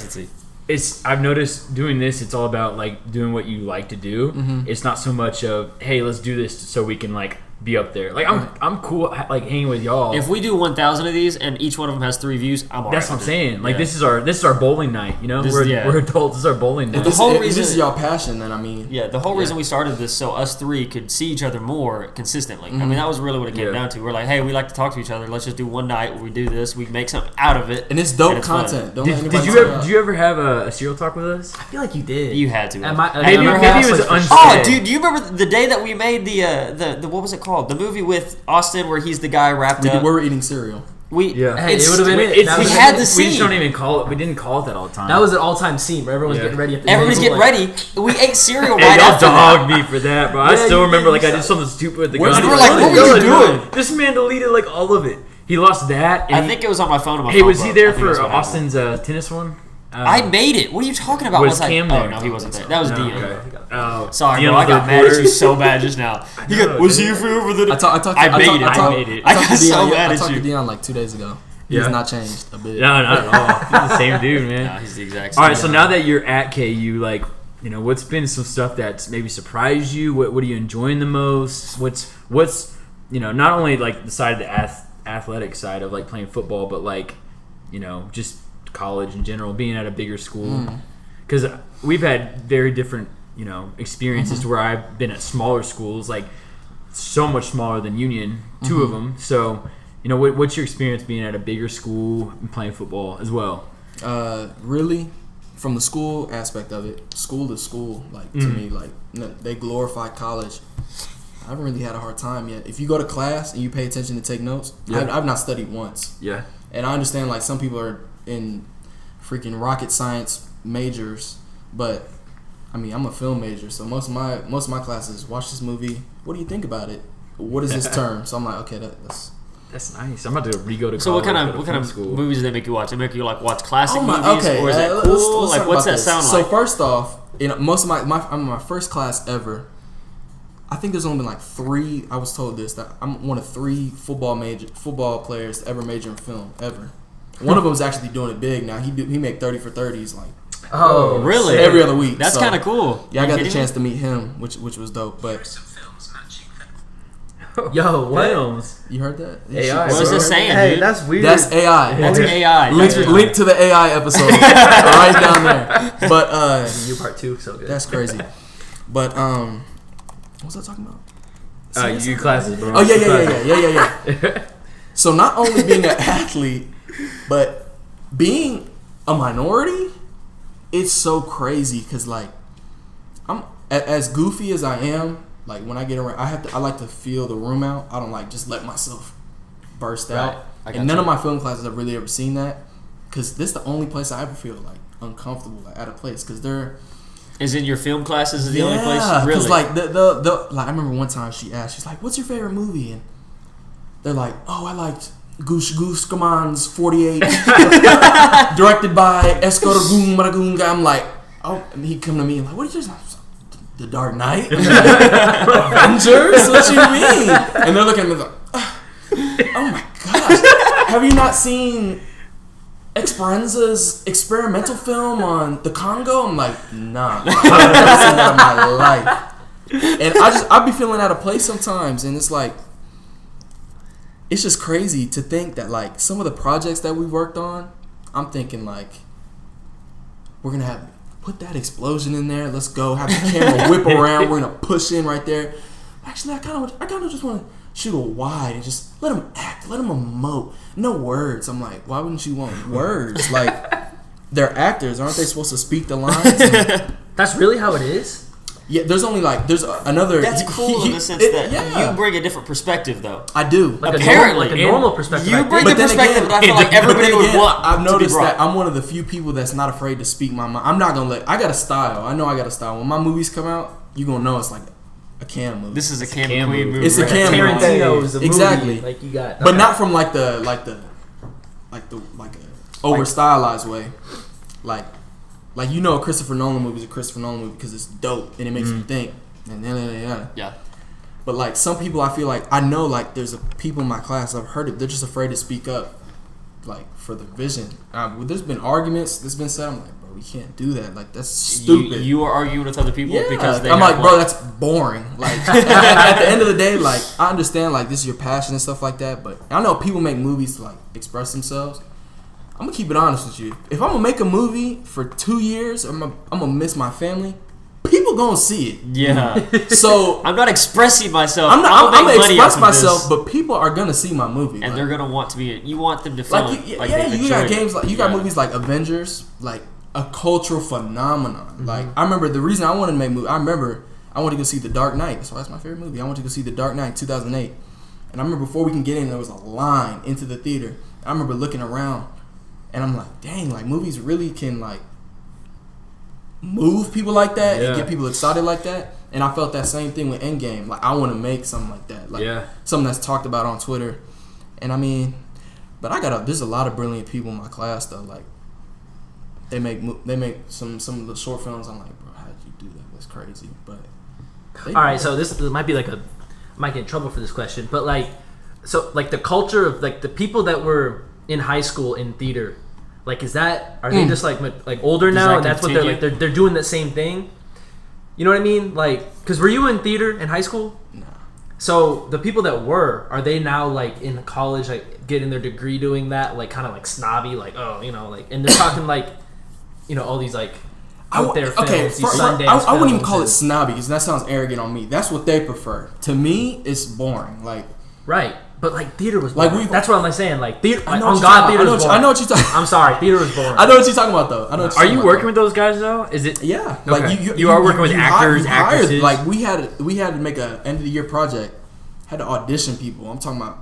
I've noticed doing this, it's all about like doing what you like to do. Mm-hmm. It's not so much of, hey, let's do this so we can like be up there. Like, I'm cool like hanging with y'all. If we do 1,000 of these and each one of them has 3 views, I'm alright. That's what I'm saying. Like, this is our bowling night. You know, we're adults. This is our bowling night. If this is y'all passion, then I mean, the whole reason we started this so us 3 could see each other more consistently. I mean, that was really what it came down to. We're like, hey, we like to talk to each other. Let's just do one night where we do this. We make something out of it, and it's dope content. Don't let anybody Did you ever have a cereal talk with us? I feel like you did. You had to. Maybe it was unsaid. Oh, dude, do you remember the day that we made the what was it called? The movie with Austin where he's the guy wrapped up. We were eating cereal. Hey, it would have been it. We had the scene. We just don't even call it. We didn't call it that all the time. That was an all-time scene where everyone's getting ready. Everybody's getting ready. We ate cereal Hey, right y'all after dogged me for that, bro. I still remember, like, I did something stupid with the gun. We were like, what were you doing? This man deleted, like, all of it. He lost that. And I think it was on my phone. Hey, was he there for Austin's tennis one? I made it. What are you talking about? Was Cam there? Oh, no, he wasn't there. That was Dion. Okay. Oh, sorry, bro. I got mad at you so bad just now. Was he for the? I made it. I got so mad at you. I talked to Dion like 2 days ago. He has not changed a bit. No, not at all. He's the same dude, man. No, he's the exact same. All right, so now that you're at KU, like, you know, what's been some stuff that's maybe surprised you? What are you enjoying the most? What's you know, not only like the side of the athletic side of like playing football, but like, you know, just college in general, being at a bigger school. Because we've had very different, you know, experiences to where I've been at smaller schools, like so much smaller than Union, 2 of them. So, you know, what's your experience being at a bigger school and playing football as well? Really, from the school aspect of it, school to school, like to me, like they glorify college. I haven't really had a hard time yet. If you go to class and you pay attention to take notes, I've not studied once. Yeah. And I understand like some people are in freaking rocket science majors, but I mean I'm a film major, so most of my classes watch this movie. What do you think about it? What is this term? So I'm like, okay, that's nice. I'm about to re-go to college. So what kind of school. movies do they make you watch? They make you like watch classic movies, okay, or is that cool? Like what's that sound like? So first off, most of I'm in my first class ever. I think there's only been like 3. I was told this, that I'm one of 3 football players to ever major in film ever. One of them is actually doing it big now. He make 30 for 30s like really every other week. That's kind of cool. Yeah, I got the chance to meet him, which was dope. But yo, what? Films. You heard that? AI. What was it saying, Hey, dude? that's weird. That's AI. That's AI. Link to the AI episode right down there. But New part 2, so good. that's crazy. But what was I talking about? Your classes, bro. Oh yeah. So not only being an athlete, but being a minority, it's so crazy because like I'm as goofy as I am. Like when I get around, I like to feel the room out. I don't like just let myself burst out. And none of my film classes have really ever seen that because this is the only place I ever feel like uncomfortable, like out of place, because they're. Is in your film classes is the only place? Really? Because like the like I remember one time she's like, "What's your favorite movie?" And they're like, "Oh, I liked Goose Gaman's 48, directed by Escoto Maragunga." I'm like, "Oh," and he come to me like, "What are you just The Dark Knight? Avengers? What you mean?" And they're looking at me like, "Oh my gosh, have you not seen Esperanza's experimental film on the Congo?" I'm like, nah, I've never seen that in my life. And I be feeling out of place sometimes, and it's like, it's just crazy to think that like some of the projects that we worked on, I'm thinking like, we're gonna put that explosion in there. Let's go. Have the camera whip around. We're gonna push in right there. Actually, I kind of just want to shoot a wide and just let them act, let them emote. No words. I'm like, why wouldn't you want words? Like, they're actors, aren't they supposed to speak the lines? That's really how it is? Yeah, there's another. That's cool in the sense that you bring a different perspective, though. I do. Like Apparently, a normal perspective. You bring the perspective that I feel like everybody would want. I've noticed to be that I'm one of the few people that's not afraid to speak my mind. I'm not gonna I got a style. I know I got a style. When my movies come out, you gonna know it's like a Cam movie. This is a Cam movie. It's a Cam movie. Tarantino is a movie. Exactly. Like you got, but not from like a over stylized way. Like you know, a Christopher Nolan movie is a Christopher Nolan movie because it's dope and it makes you think. And yeah. But like some people, I feel like I know like there's people in my class, I've heard it, they're just afraid to speak up, like for the vision. There's been arguments that's been said. I'm like, bro, we can't do that. Like that's stupid. You are arguing with other people because they. I'm like, bro, that's boring. Like at the end of the day, like I understand like this is your passion and stuff like that, but I know people make movies to like express themselves. I'm gonna keep it honest with you. If I'm gonna make a movie for 2 years, I'm gonna miss my family. People gonna see it. Yeah. So I'm not expressing myself. I'm gonna express myself, but people are gonna see my movie, and they're gonna want to be. You want them to feel you got games like you got movies like Avengers, like a cultural phenomenon. Mm-hmm. Like I remember the reason I wanted to make movies. I remember I wanted to go see The Dark Knight. That's why that's my favorite movie. I wanted to go see The Dark Knight 2008, and I remember before we can get in, there was a line into the theater. I remember looking around, and I'm like, dang, like movies really can like move people like that and get people excited like that. And I felt that same thing with Endgame. Like I want to make something like that, like something that's talked about on Twitter. And I mean, but there's a lot of brilliant people in my class though. Like they make some of the short films. I'm like, bro, how did you do that? That's crazy. But all right, so this might be like I might get in trouble for this question, but like, so like the culture of like the people that were in high school in theater. Like, are they just like older now, and that's continue? What they're doing the same thing? You know what I mean? Like, because were you in theater in high school? No. So the people that are they now like in college, like getting their degree doing that, like kind of like snobby, like like, and they're talking like, all these like out there films, I wouldn't even call it snobby because that sounds arrogant on me. That's what they prefer. To me, it's boring. Like Right. But like theater was Like, boring. we- That's what I'm like saying. Like theater. I know On what God, you're theater talking was about. boring. I know what you're talking. I'm sorry, theater was boring. I know what you're talking about though. I know. What Are you're you talking working about, with those guys though? Is it? though. Yeah. Okay. Like You are working with actors, hired- actresses? Like we had to make a end of the year project. Had to audition people. I'm talking about.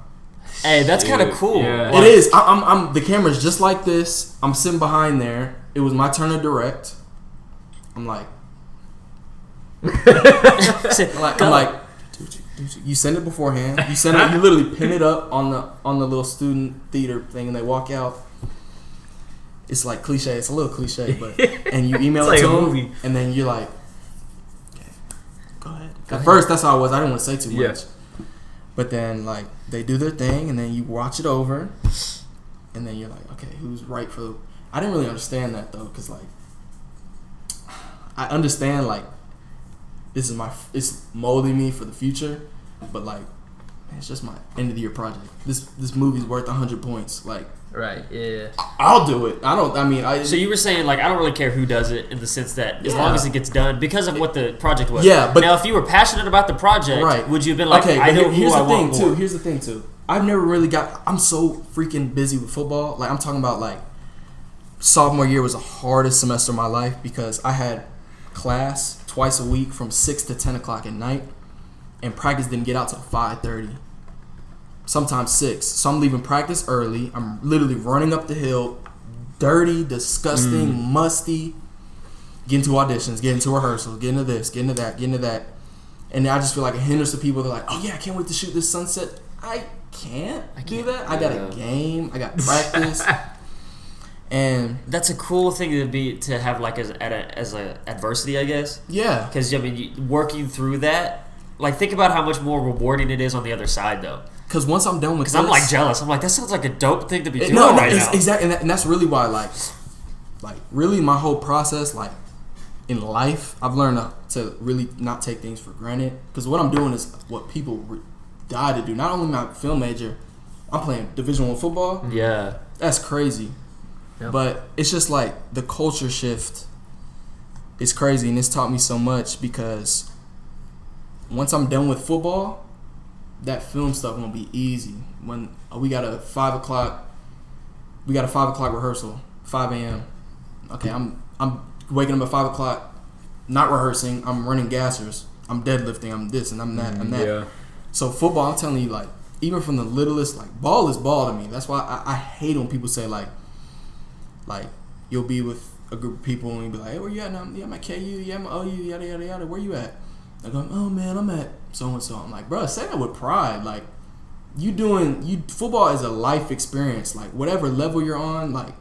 Hey, that's kind of cool. Yeah. It is. I'm. The camera's just like this. I'm sitting behind there. It was my turn to direct. I'm like, dude, you send it beforehand. You send it. You literally pin it up on the little student theater thing, and they walk out. It's like cliche. It's a little cliche, but and you email It's it like to a them, movie. and then you're like, okay, go ahead. At first, that's how I was. I didn't want to say too much, Yeah. but then like they do their thing, and then you watch it over, and then you're like, okay, who's right for? I didn't really understand that though, because like I understand like it's molding me for the future, but like man, it's just my end of the year project. This movie's worth 100 points. Like Right. Yeah. I'll do it. I So you were saying like I don't really care who does it in the sense that as Yeah. long as it gets done because of what the project was. Yeah, but- now if you were passionate about the project, Right. would you have been like, okay, I but know here's who the I thing want too. more. Here's the thing too. I've never really got. I'm so freaking busy with football. Like I'm talking about like sophomore year was the hardest semester of my life because I had class twice a week from 6 to 10 o'clock at night, and practice didn't get out till 5:30. Sometimes 6. So I'm leaving practice early. I'm literally running up the hill, dirty, disgusting, musty. Getting to auditions, getting to rehearsals, getting to this, getting to that, getting to that. And I just feel like it hinders the people. They're like, oh yeah, I can't wait to shoot this sunset. I can't do that. I got a game. I got practice. And That's a cool thing to have like as a adversity, I guess. yeah, Because I mean, working through that, like think about how much more rewarding it is on the other side, though. because once I'm done with Because this, I'm like jealous. I'm like, that sounds like a dope thing to be doing no, right now. exactly, and that's really why, like really my whole process, like in life, I've learned to really not take things for granted. Because what I'm doing is what people die to do. Not only my film major, I'm playing Division I football. Yeah. That's crazy. Yep. But it's just like the culture shift is crazy, and it's taught me so much because once I'm done with football, that film stuff won't be easy. When we got a 5 o'clock rehearsal, 5 a.m. Okay, I'm waking up at 5 o'clock, not rehearsing. I'm running gassers. I'm deadlifting. I'm this and I'm that. I'm that. Yeah. So football, I'm telling you, like even from the littlest, like ball is ball to me. That's why I hate when people say like you'll be with a group of people and you'll be like, hey, where you at now? Yeah, I'm at KU. Yeah, I'm at OU. Yada yada yada. Where you at? I go, oh man, I'm at so and so. I'm like, bro, say that with pride. Like football is a life experience. Like whatever level you're on, like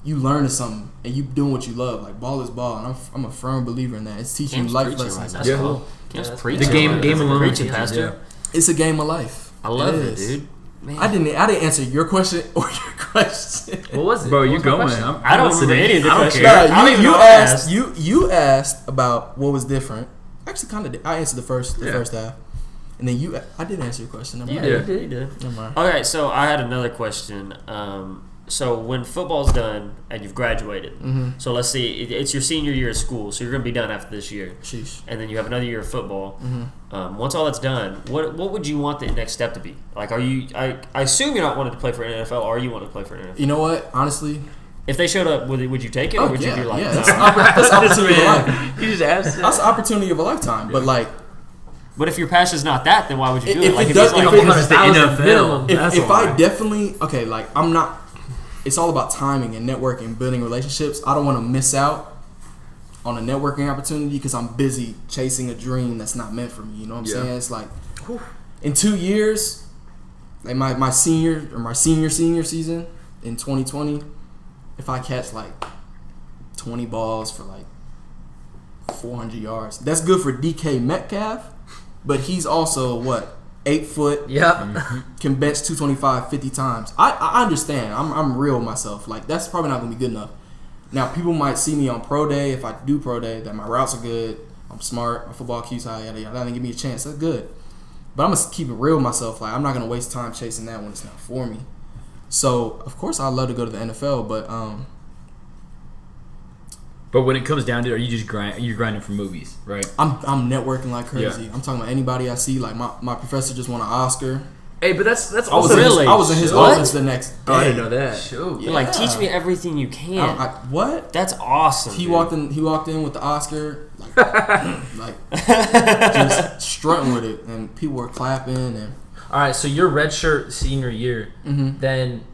you learn something and you doing what you love. Like ball is ball, and I'm a firm believer in that. It's teaching Cam's life preaching lessons. right now. Yeah. Cool. Cam's that's preaching. The game That's alone. preaching, Yeah. pastor. It's a game of life. I love it, is. dude. Man. I didn't answer your question or your question. What was it? Bro, What you was my going? question? I don't remember listening. any of the I don't questions. care. I don't even know what I asked. You asked about what was different. Actually, kind of. I answered the first half, and then I did answer your question. Never You mind. did. You did. Never mind. Okay, so I had another question. So when football's done and you've graduated, so let's see, it's your senior year of school, so you're going to be done after this year, Sheesh. and then you have another year of football. Once all that's done, what would you want the next step to be? Like, are you? I assume you're not wanting to play for an NFL, or you want to play for an NFL? You know what? Honestly, If they showed up, would you take it, or would you be like, that's nah? that's opportunity of a life. You just asked. That's the opportunity of a lifetime. But like, But if your passion's not that, then why would you do If it? Like, it if does- it's like, if it- It's the NFL. minimum. That's if why. I definitely like, I'm not. It's all about timing and networking, building relationships. I don't want to miss out on a networking opportunity because I'm busy chasing a dream that's not meant for me. You know what I'm Yeah. saying? It's like in 2 years, like my senior season in 2020, if I catch like 20 balls for like 400 yards, that's good for DK Metcalf, but he's also what, 8 foot, Yep. can bench 225 50 times. I understand. I'm real with myself. Like that's probably not gonna be good enough. Now people might see me on pro day if I do pro day that my routes are good, I'm smart, my football Q's high, yada yada. They give me a chance. That's good. But I'm gonna keep it real with myself. Like I'm not gonna waste time chasing that when it's not for me. So of course I'd love to go to the NFL, but But when it comes down to it, are you just you're grinding for movies, right? I'm networking like crazy. I'm talking about anybody I see. Like my professor just won an Oscar. Hey, but that's I was, also Really? I was in his What? office the next day. Oh, I didn't know that. Shoot. You're like, teach me everything you can. What? That's awesome. He dude. walked in. He walked in with the Oscar, like just strutting with it, and people were clapping. And All right, so your redshirt senior year, then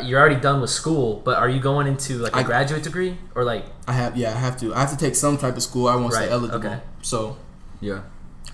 you're already done with school, but are you going into like a graduate degree or like? I have to. I have to take some type of school. I won't stay eligible. Okay. So Yeah.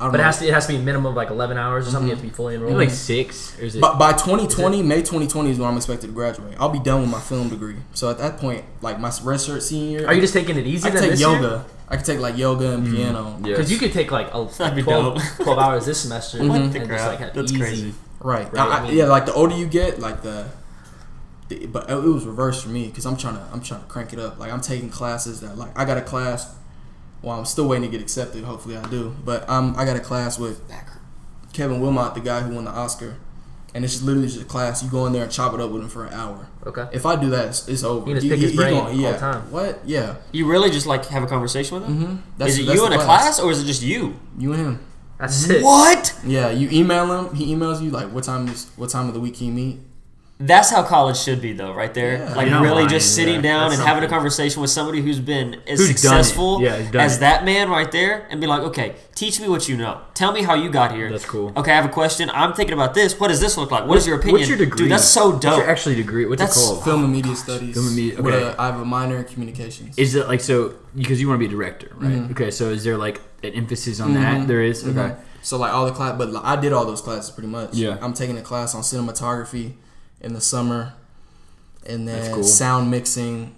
I don't But know. it has to be a minimum of like 11 hours or something. You have to be fully enrolled. Like 6, or is it? By 2020, May 2020 is when I'm expected to graduate. I'll be done with my film degree. So at that point, like my red shirt senior year, Are you just taking it easy? I can then take this yoga. year? I can take like yoga and piano. Yeah. Because you could take like That'd be 12, dope. 12 hours this semester What and the just crap? like have That's easy. crazy. Right. Right, I mean- Yeah, like the older you get, like but it was reversed for me because I'm trying to crank it up. Like I'm taking classes that like I got a class. Well, I'm still waiting to get accepted. Hopefully, I do. But I got a class with Kevin Wilmot, the guy who won the Oscar, and it's just literally just a class. You go in there and chop it up with him for an hour. Okay. If I do that, it's over. You can just pick his brain all yeah. the time. What? Yeah. You really just like have a conversation with him? Mm-hmm. Is it you in a class or is it just you? You and him. That's it. What? Yeah. You email him. He emails you like what time of the week can you meet. That's how college should be, though, right there. Yeah. Like You're not really lying, just sitting yeah. down That's and having a something. conversation with somebody who's been as Who's done it. successful Yeah, he's done as it. that man right there, and be like, okay, teach me what you know. Tell me how you got here. That's cool. Okay, I have a question. I'm thinking about this. What does this look like? What is your opinion? What's your degree? Dude, that's so What's dope. your actually degree? What's That's it called? Film and media studies. Film and media- with okay. I have a minor in communications. Is it like so? Because you want to be a director, right? Okay, so is there like an emphasis on that? There is. Okay. So like all the class, but like, I did all those classes pretty much. Yeah. I'm taking a class on cinematography in the summer, and That's then cool. sound mixing.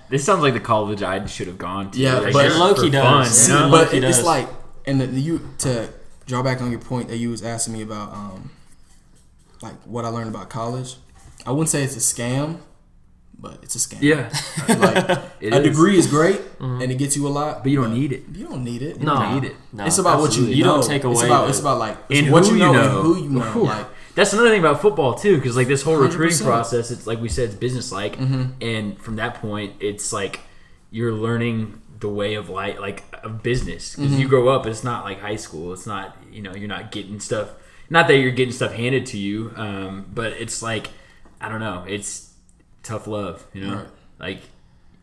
This sounds like the college I should have gone to. Yeah, like, but- just It low-key for does. fun, you know? But- But Loki it's does. like, and you to draw back on your point that you was asking me about, like what I learned about college. I wouldn't say it's a scam, but it's a scam. Yeah, Like It a is. degree is great and it gets you a lot, but you don't need it. You don't need it. You don't No. need it. No, It's about absolutely. what you You know. don't take away. It's about like And what who you know, you and know. who you know. Ooh. Like That's another thing about football too, because like this whole recruiting 100%. process, it's like we said, it's business like, and from that point, it's like you're learning the way of life, like of business. Because you grow up, it's not like high school. It's not you're not getting stuff. Not that you're getting stuff handed to you, but it's like I don't know. It's tough love, Right. Like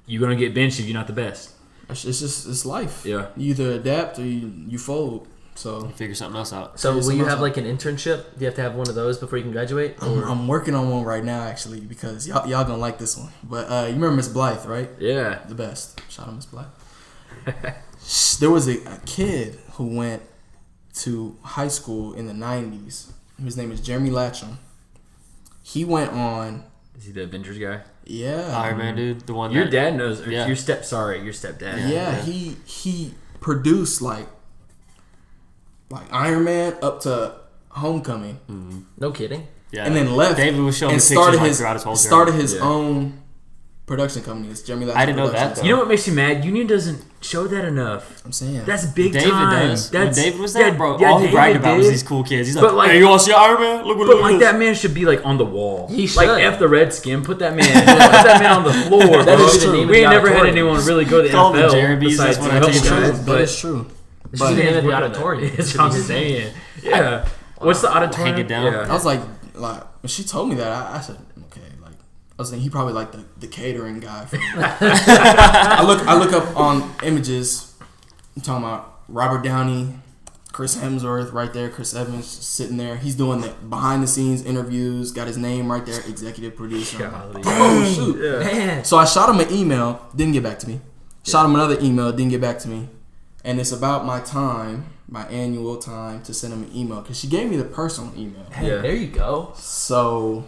you're gonna get benched if you're not the best. it's life. Yeah. You either adapt or you fold. So Figure something else out. So will Figure you something have else like an internship? Do you have to have one of those before you can graduate? Or? I'm working on one right now actually because y'all gonna like this one. But you remember Miss Blythe, right? Yeah. The best. Shout out Miss Blythe. There was a kid who went to high school in the 90s. His name is Jeremy Latcham. He went on. Is he the Avengers guy? Yeah. Iron Man, dude. The one Your that, dad knows. Yeah. Your stepdad. Yeah, he produced like Iron Man up to Homecoming, No kidding. Yeah. and then left. David was showing and me started pictures his throughout his whole journey. started his Yeah. own production company. It's Jeremy Latcham I didn't know that, Productions. though. You know what makes you mad? Union doesn't show that enough. I'm saying That's big David time. does. That's, When David was there, yeah, bro, yeah, all he David bragged about was did. these cool kids. He's But, like, like- hey, you want to see Iron Man? Look what But look like at that this. man should be like on the wall. He Like should. F the Redskin. Put that man. Put that man on the floor. That bro. is true. We ain't never had Auditorium. anyone really go to the Call the NFL Jeremys, besides that's what the I couple teach guys. them. that is true. It's But just the name of the Work on auditorium. that. That's what I'm saying. Yeah. What's the auditorium? Hang it down. I was like when she told me that, I said, okay, like I was thinking he probably like the catering guy. I look up on images. I'm talking about Robert Downey, Chris Hemsworth right there, Chris Evans sitting there. He's doing the behind the scenes interviews. Got his name right there, executive producer. I'm like, Golly. oh shoot! Man. So I shot him an email, didn't get back to me. Shot him another email, didn't get back to me. And it's about my annual time to send him an email because she gave me the personal email. Hey, Yeah. there you go. So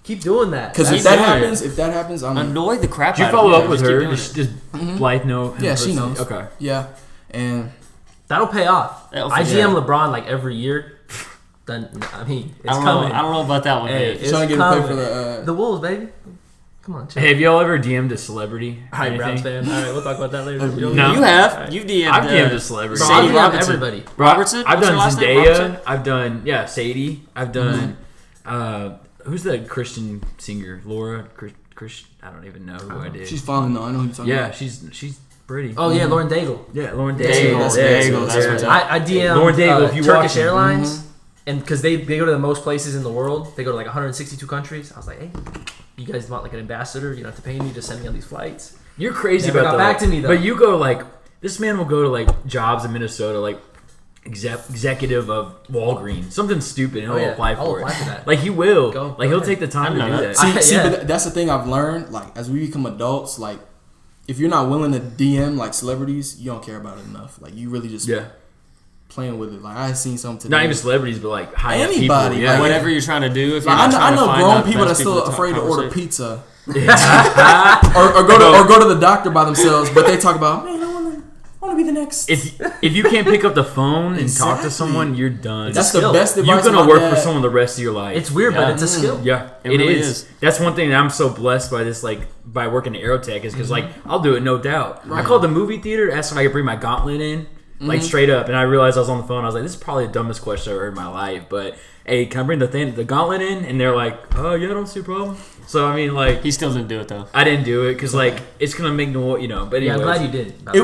Keep doing that. because if That's that happens, I'm Annoy the crap Did you out follow of up with Just keep her? doing Does it. Blythe know? him Yeah, she personally? knows. Okay. yeah, and That'll pay off. That'll I figure GM it out. LeBron like every year. Then I mean, it's I don't coming. know. I don't know about that one. Hey, man. it's trying to get him paid coming. for The Wolves, baby. Come on, chill. Hey, have y'all ever DM'd a celebrity? or Hi, Browns anything? fan. All right, we'll talk about that later. No. You have. All right. You've DM'd. I've DM'd a celebrity. Bro, Sadie I'll DM Robertson. everybody. Robertson. I've What's her done last name? Robertson? Zendaya. I've done Sadie. I've done who's the Christian singer? Laura. Chris. I don't even know who I did. she's falling though. I know who you're talking Yeah, about. she's pretty. Oh yeah, Lauren Daigle. Yeah, Lauren Daigle, Daigle. Daigle, that's yeah. what I DM Lauren Daigle, if you Turkish watching. Airlines. and because they go to the most places in the world, they go to like 162 countries. I was like, hey, you guys want like an ambassador? You don't have to pay me, just send me on these flights. You're crazy Never about got that. back to me, though. But you go like this man will go to like jobs in Minnesota, like executive of Walgreens, something stupid, and he'll apply for it. That. Like he will. Go Like he'll ahead. take the time to do that. See, but that's the thing I've learned. Like as we become adults, like if you're not willing to DM like celebrities, you don't care about it enough. Like you really just playing with it. Like I seen something today. Not even celebrities, but like high up people. Anybody, Yeah. like, Whatever you're trying to do. If you're Like, not I trying to know find grown out the people best that's still to afraid to talk order conversation. pizza, or go to the doctor by themselves, but they talk about, man, I want to be the next. If you can't pick up the phone and talk to Exactly. someone, you're done. That's skill. the best You're advice. gonna my work dad- for someone the rest of your life. It's weird, but it's a skill. Yeah, It it really is. That's one thing that I'm so blessed by this, like by working at Aerotech, is because like I'll do it, no doubt. I called the movie theater, asked if I could bring my gauntlet in, like straight up, and I realized I was on the phone. I was like, this is probably the dumbest question I've ever heard in my life, but hey, can I bring the gauntlet in? And they're like, oh yeah, I don't see a problem. So I mean, like, He still didn't do it though. I didn't do it because like it's gonna make no, you know. But Yeah, I'm anyways, glad you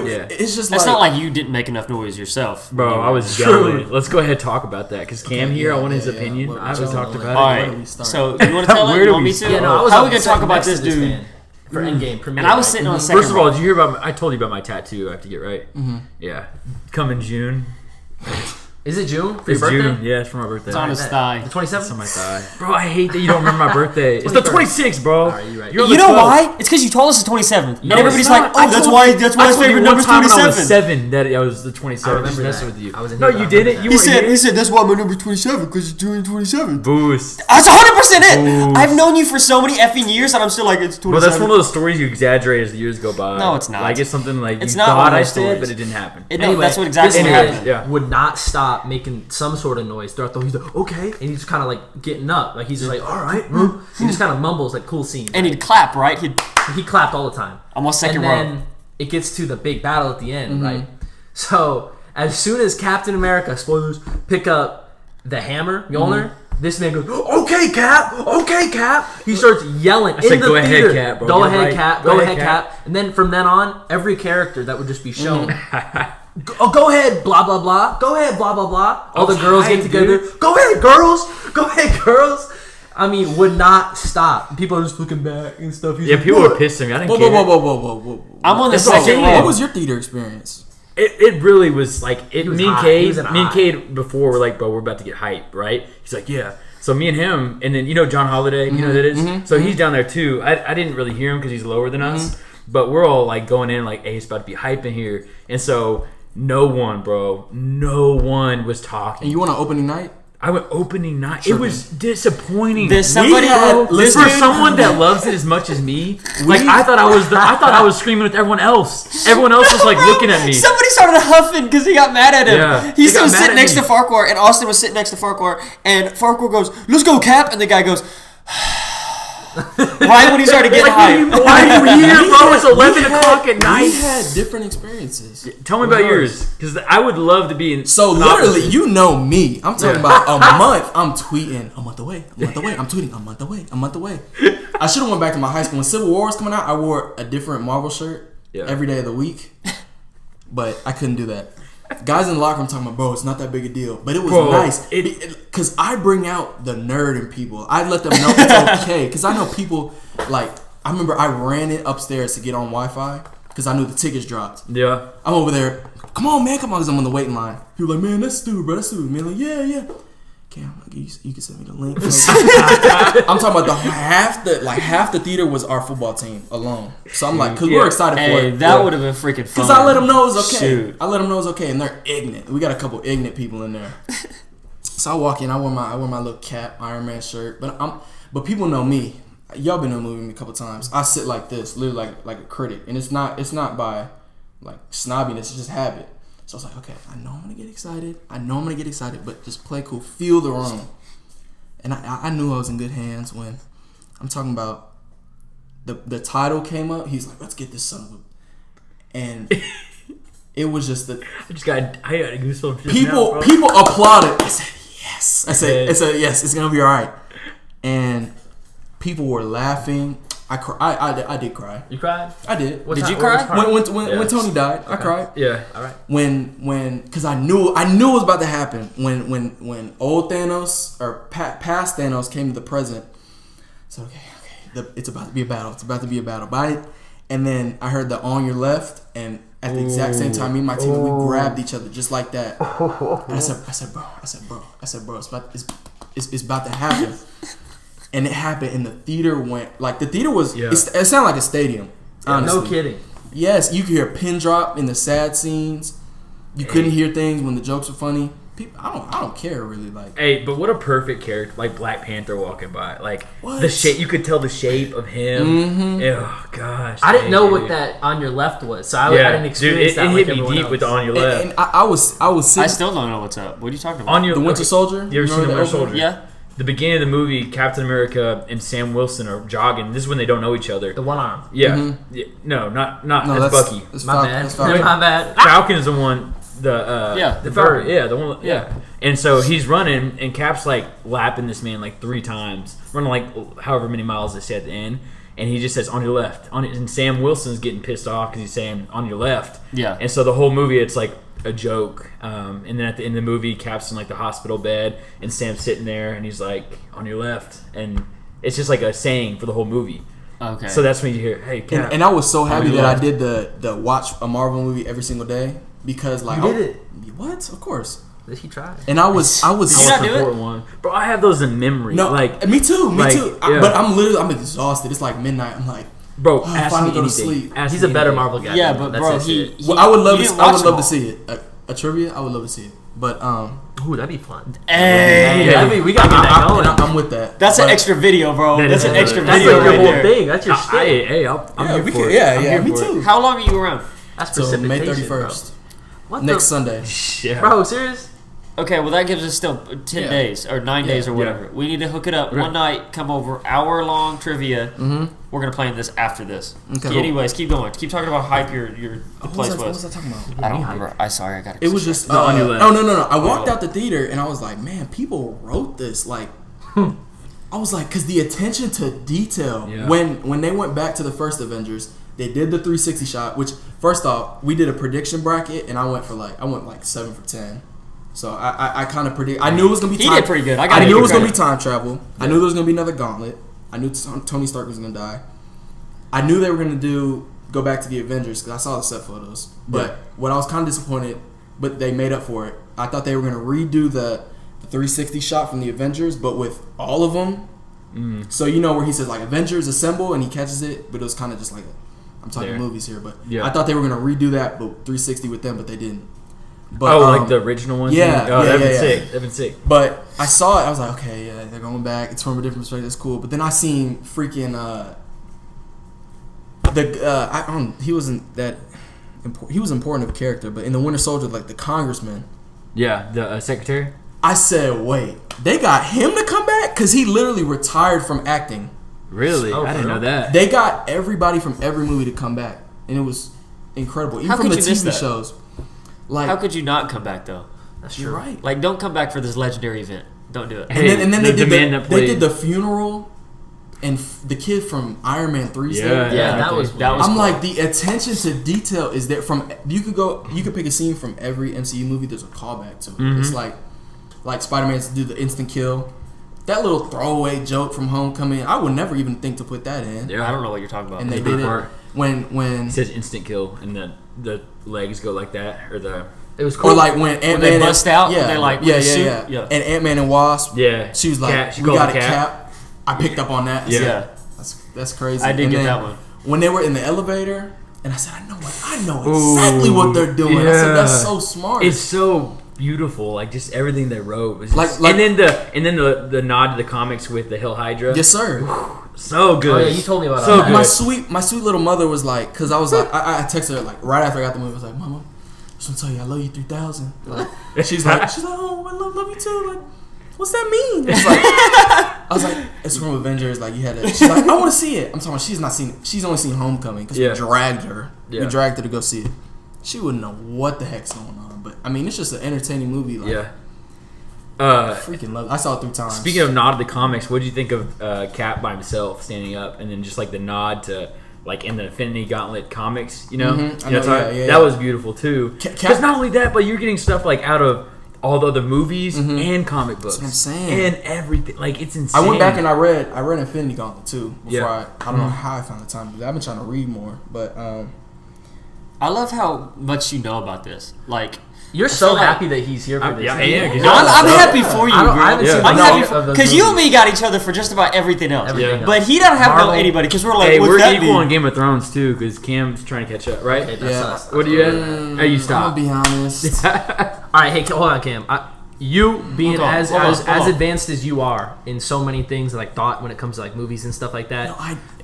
did. It's just That's like, not like you didn't make enough noise yourself, bro, I was Truly. yelling. Let's go ahead and talk about that because Cam here, I want his yeah. opinion. What- I haven't what- talked what- about All it. Where do we right. start? So you want to tell it? Where You do want we me to? start? Yeah, no, I was How are we gonna upset talk about next this to dude? man for Endgame premiere. And I was sitting on a second. First of all, row. did you hear about? I told you about my tattoo. I have to get right. Mm-hmm. Yeah, come in June. Is it June for your It's birthday? June. Yeah, it's for my birthday. It's on his thigh. The It's 27th. on my thigh. Bro, I hate that you don't remember my birthday. It's the 21st. 26th, bro. Alright, you're right. You're on You the know 12th. why? It's because you told us the 27th, No, and everybody's it's like, not. I "Oh, that's told why. you- That's why I his told you favorite one number's time when I was 27." 7 that I was the I 27th. remember Just that. messing with you. I was in No, here, you I didn't. remember You He were said, here. "That's why my number's 27 because it's June 27." Boost. That's 100% it. Boost. I've known you for so many effing years, and I'm still like, it's 27. Well, that's one of those stories you exaggerate as the years go by. No, it's not. Like it's something like It's you not one thought of I those said, stories. but it didn't happen. No, Anyway, that's what exactly this what kid happened. Yeah. would not stop making some sort of noise throughout the whole. He's like, okay, and he's just kind of like getting up, like he's just like, all right, he just kind of mumbles like cool scenes. And he'd clap, right? He clapped all the time. I'm on second and row. then it gets to the big battle at the end, right? So as soon as Captain America, spoilers, pick up the hammer, Mjolnir, this man goes, okay, Cap. He starts yelling in said, the "Go ahead, theater. Cap, bro. Go You're ahead, right. Cap. Go Go ahead, ahead, Cap. And then from then on, every character that would just be shown. Go ahead, blah blah blah. Go ahead, blah blah blah. All the girls hype, get together. dude. Go ahead, girls. Go ahead, girls. I mean, would not stop. People are just looking back and stuff. He's Yeah, like, people "What?" were pissing me. I didn't Whoa, care. whoa. I'm on the That's what I'm second saying. row. What was your theater experience? It really was like it. was Me and hot. He was Cade, in me and hot. Cade before were like, bro, we're about to get hype, right? He's like, yeah. So me and him, and then you know John Holiday, you know who that is. So he's down there too. I didn't really hear him because he's lower than us, but we're all like going in like, hey, it's about to be hype in here, and so no one was talking. And you want an opening night? I went opening night. Sure It was disappointing. There's somebody had- bro, listen- For someone that loves it as much as me, like I thought I was screaming with everyone else. Everyone else was like looking at me. Somebody started huffing because he got mad at him. Yeah, He's he got was mad sitting at next me. to Farquhar, and Austin was sitting next to Farquhar, and Farquhar goes, "Let's go, Cap," and the guy goes, right when he started getting hype. Why are you here, bro? It's 11 o'clock at We night. had different experiences. Tell me about yours, because I would love to be in. So an literally, opposite. you know me. I'm talking Yeah. about a month. I'm tweeting a month away. I'm tweeting a month away. I should have went back to my high school when Civil War was coming out. I wore a different Marvel shirt every day of the week, but I couldn't do that. Guys in the locker room talking about, bro, it's not that big a deal, but it was nice because I bring out the nerd in people. I let them know it's okay because I know people like. I remember I ran it upstairs to get on Wi-Fi because I knew the tickets dropped. Yeah. I'm over there. Come on, because I'm on the waiting line. People like, man, that's stupid, bro. That's stupid. Man, like, yeah. Cam, you can send me the link. I'm talking about half the theater was our football team alone. So I'm like, because we're excited for Hey, it. that would have been freaking fun. Because I let them know it was okay. Shoot. I let them know it was okay, and they're ignorant. We got a couple ignorant people in there. So I walk in. I wear my little cap, Iron Man shirt. But people know me. Y'all been in the movie with me a couple times. I sit like this, literally like a critic, and it's not by like snobbiness. It's just habit. So I was like, okay, I know I'm gonna get excited. But just play cool, feel the room. And I knew I was in good hands when I'm talking about the title came up. He's like, let's get this son of a, and it was just the I got goosebumps. Just people now, bro. people applauded. I said yes. I said yes. It's gonna be all right. And people were laughing. I did cry. You cried? I did. Did you cry? When Tony died, I cried. Yeah. All right. Because I knew it was about to happen. When old Thanos or past Thanos came to the present, so it's about to be a battle. It's about to be a battle. And then I heard the "on your left," and at the exact same time, me and my team we grabbed each other just like that. And I said, bro, it's about to happen. And it happened, and the theater went like the theater was. Yeah. It sounded like a stadium. Honestly. No kidding. Yes, you could hear a pin drop in the sad scenes. You couldn't hear things when the jokes were funny. People, I don't care really. Like, hey, but what a perfect character, like Black Panther walking by, like what? The shape. You could tell the shape of him. Mm-hmm. Oh gosh, I didn't know what that on your left was, so I didn't experience that. It like hit me deep else. with the on your left. And I was sitting. I still don't know what's up. What are you talking about? On your the Winter Soldier. You ever seen the Winter Soldier? Yeah. The beginning of the movie, Captain America and Sam Wilson are jogging. This is when they don't know each other. The one arm. Yeah. Mm-hmm. Yeah. No, that's Bucky. My bad. Falcon. My bad. Falcon is the one. The Falcon. bird. Yeah, the one. Yeah. And so he's running, and Cap's like lapping this man like 3 times, running like however many miles they say at the end. And he just says on your left. And Sam Wilson's getting pissed off because he's saying on your left. Yeah. And so the whole movie, it's like a joke. And then at the end of the movie, Cap's in like the hospital bed, and Sam's sitting there, and he's like on your left, and it's just like a saying for the whole movie. Okay. So that's when you hear, hey, Cap. And I was so happy that I left. did the watch a Marvel movie every single day because like You did it. What? Of course. He tried. And I was. Did you not do it? One. Bro, I have those in memory. No, like me too. Yeah. But I'm exhausted. It's like midnight. I'm like, bro, I ask finally me go to anything. sleep. Ask He's me a better anything. Marvel guy. Yeah, but That's bro, it. well, I would love you to. didn't I watch would them love all. to see it. A trivia. I would love to see it. But Ooh, that'd be fun. Hey, Yeah, we gotta get that going. I'm with that. that's But- an extra video, bro. That That's is an a- extra That's video like your right whole there. thing. That's your shit. Hey, I'm Yeah, here we for could. it. Yeah, I'm yeah. here Me for it. too. How long are you around? That's So May precipitation, 31st, bro. What next the? Sunday. Yeah. Bro, serious? Okay, well that gives us still 10 Yeah. days or 9 days or Yeah. whatever. We need to hook it up one night. Come over, hour-long trivia. Mm-hmm. We're gonna plan this after this. Okay. Anyways, keep going. Keep talking about how hype your the place What was was. I talking about? I don't remember. I got It was just on your left. No. I walked out the theater and I was like, man, people wrote this. Like, I was like, because the attention to detail Yeah. when they went back to the first Avengers, they did the 360 shot. Which first off, we did a prediction bracket and I went like 7 for 10. So I kind of predict. I knew it was gonna be. He time, did pretty good. I knew it was gonna be credit. time travel. I knew there was gonna be another gauntlet. I knew Tony Stark was gonna die. I knew they were gonna go back to the Avengers because I saw the set photos. But what I was kind of disappointed, but they made up for it. I thought they were gonna redo the 360 shot from the Avengers, but with all of them. So you know where he says like Avengers assemble and he catches it, but it was kind of just like I'm talking There. movies here, but Yeah. I thought they were gonna redo that, but 360 with them, but they didn't. But, like the original one? yeah, Oh, yeah, that'd yeah, been yeah. sick. That'd been sick. But I saw it. I was like, okay, yeah, they're going back. It's from a different perspective. It's cool. But then I seen freaking he wasn't that important. He was important of character, but in the Winter Soldier, like the congressman, Yeah, the secretary? I said, wait, they got him to come back because he literally retired from acting. Really? Oh, I didn't for know real? that. They got everybody from every movie to come back, and it was incredible. Even How from could the you miss TV that? shows. Like, How could you not come back though? That's you're true. right. Like, don't come back for this legendary event. Don't do it. And then they did man that they played- did the funeral, and the kid from Iron Man 3 Yeah, there. Yeah, that was that was I'm cool. like, the attention to detail is there. From you could pick a scene from every MCU movie. There's a callback to it. Mm-hmm. It's like Spider-Man's do the instant kill. That little throwaway joke from Homecoming, I would never even think to put that in. Yeah. I don't know what you're talking about. And they The did it part. when It says instant kill, and the legs go like that, or the It was cool. or like when Ant-Man they bust out, yeah, they like, with yeah, the suit? yeah, Yeah. and Ant-Man and Wasp. yeah. She was like, Cap. She we called got the a Cap. cap. I picked up on that. I Yeah. said, Yeah. That's crazy. I did And get then that one. When they were in the elevator, and I said, I know exactly what they're doing. I said, that's yeah. so smart. It's so beautiful, like just everything they wrote was just, Like- and then the nod to the comics with the Hill Hydra. Yes, sir. So good. Oh, yeah, you told me about So that. good. My sweet little mother was like, because I was like, I texted her like right after I got the movie. I was like, Mama, I just want to tell you I love you 3000. Like, she's like, oh, I love you too. Like, what's that mean? It's like, I was like, it's from Avengers. Like, you had to. She's like, I want to see it. I'm talking about she's not seen it. She's only seen Homecoming because Yeah. we dragged her. Yeah. We dragged her to go see it. She wouldn't know what the heck's going on. But I mean, it's just an entertaining movie. Like, Yeah. Freaking love it. I saw it 3 times. Speaking of nod to the comics, what did you think of Cap by himself standing up, and then just like the nod to like in the Infinity Gauntlet comics? You know, that was beautiful too. Because not only that, but you're getting stuff like out of all the other movies and comic books. That's what I'm saying. And everything. Like, it's insane. I went back and I read Infinity Gauntlet too. Before I don't know how I found the time to do that. I've been trying to read more, but I love how much you know about this. Like, you're so happy that he's here for this. I'm happy for you, I haven't seen I'm happy of those because you and me got each other for just about everything else. Everything But he doesn't have Marvel. no anybody because we're like, Hey, what's we're that equal mean? on Game of Thrones too, because Cam's trying to catch up, right? Okay, that's us. What do you have? Hey, you stop. I'm gonna be honest. All right, hey, hold on, Cam. You being Hold on, as hold on. advanced as you are in so many things, like thought when it comes to like movies and stuff like that.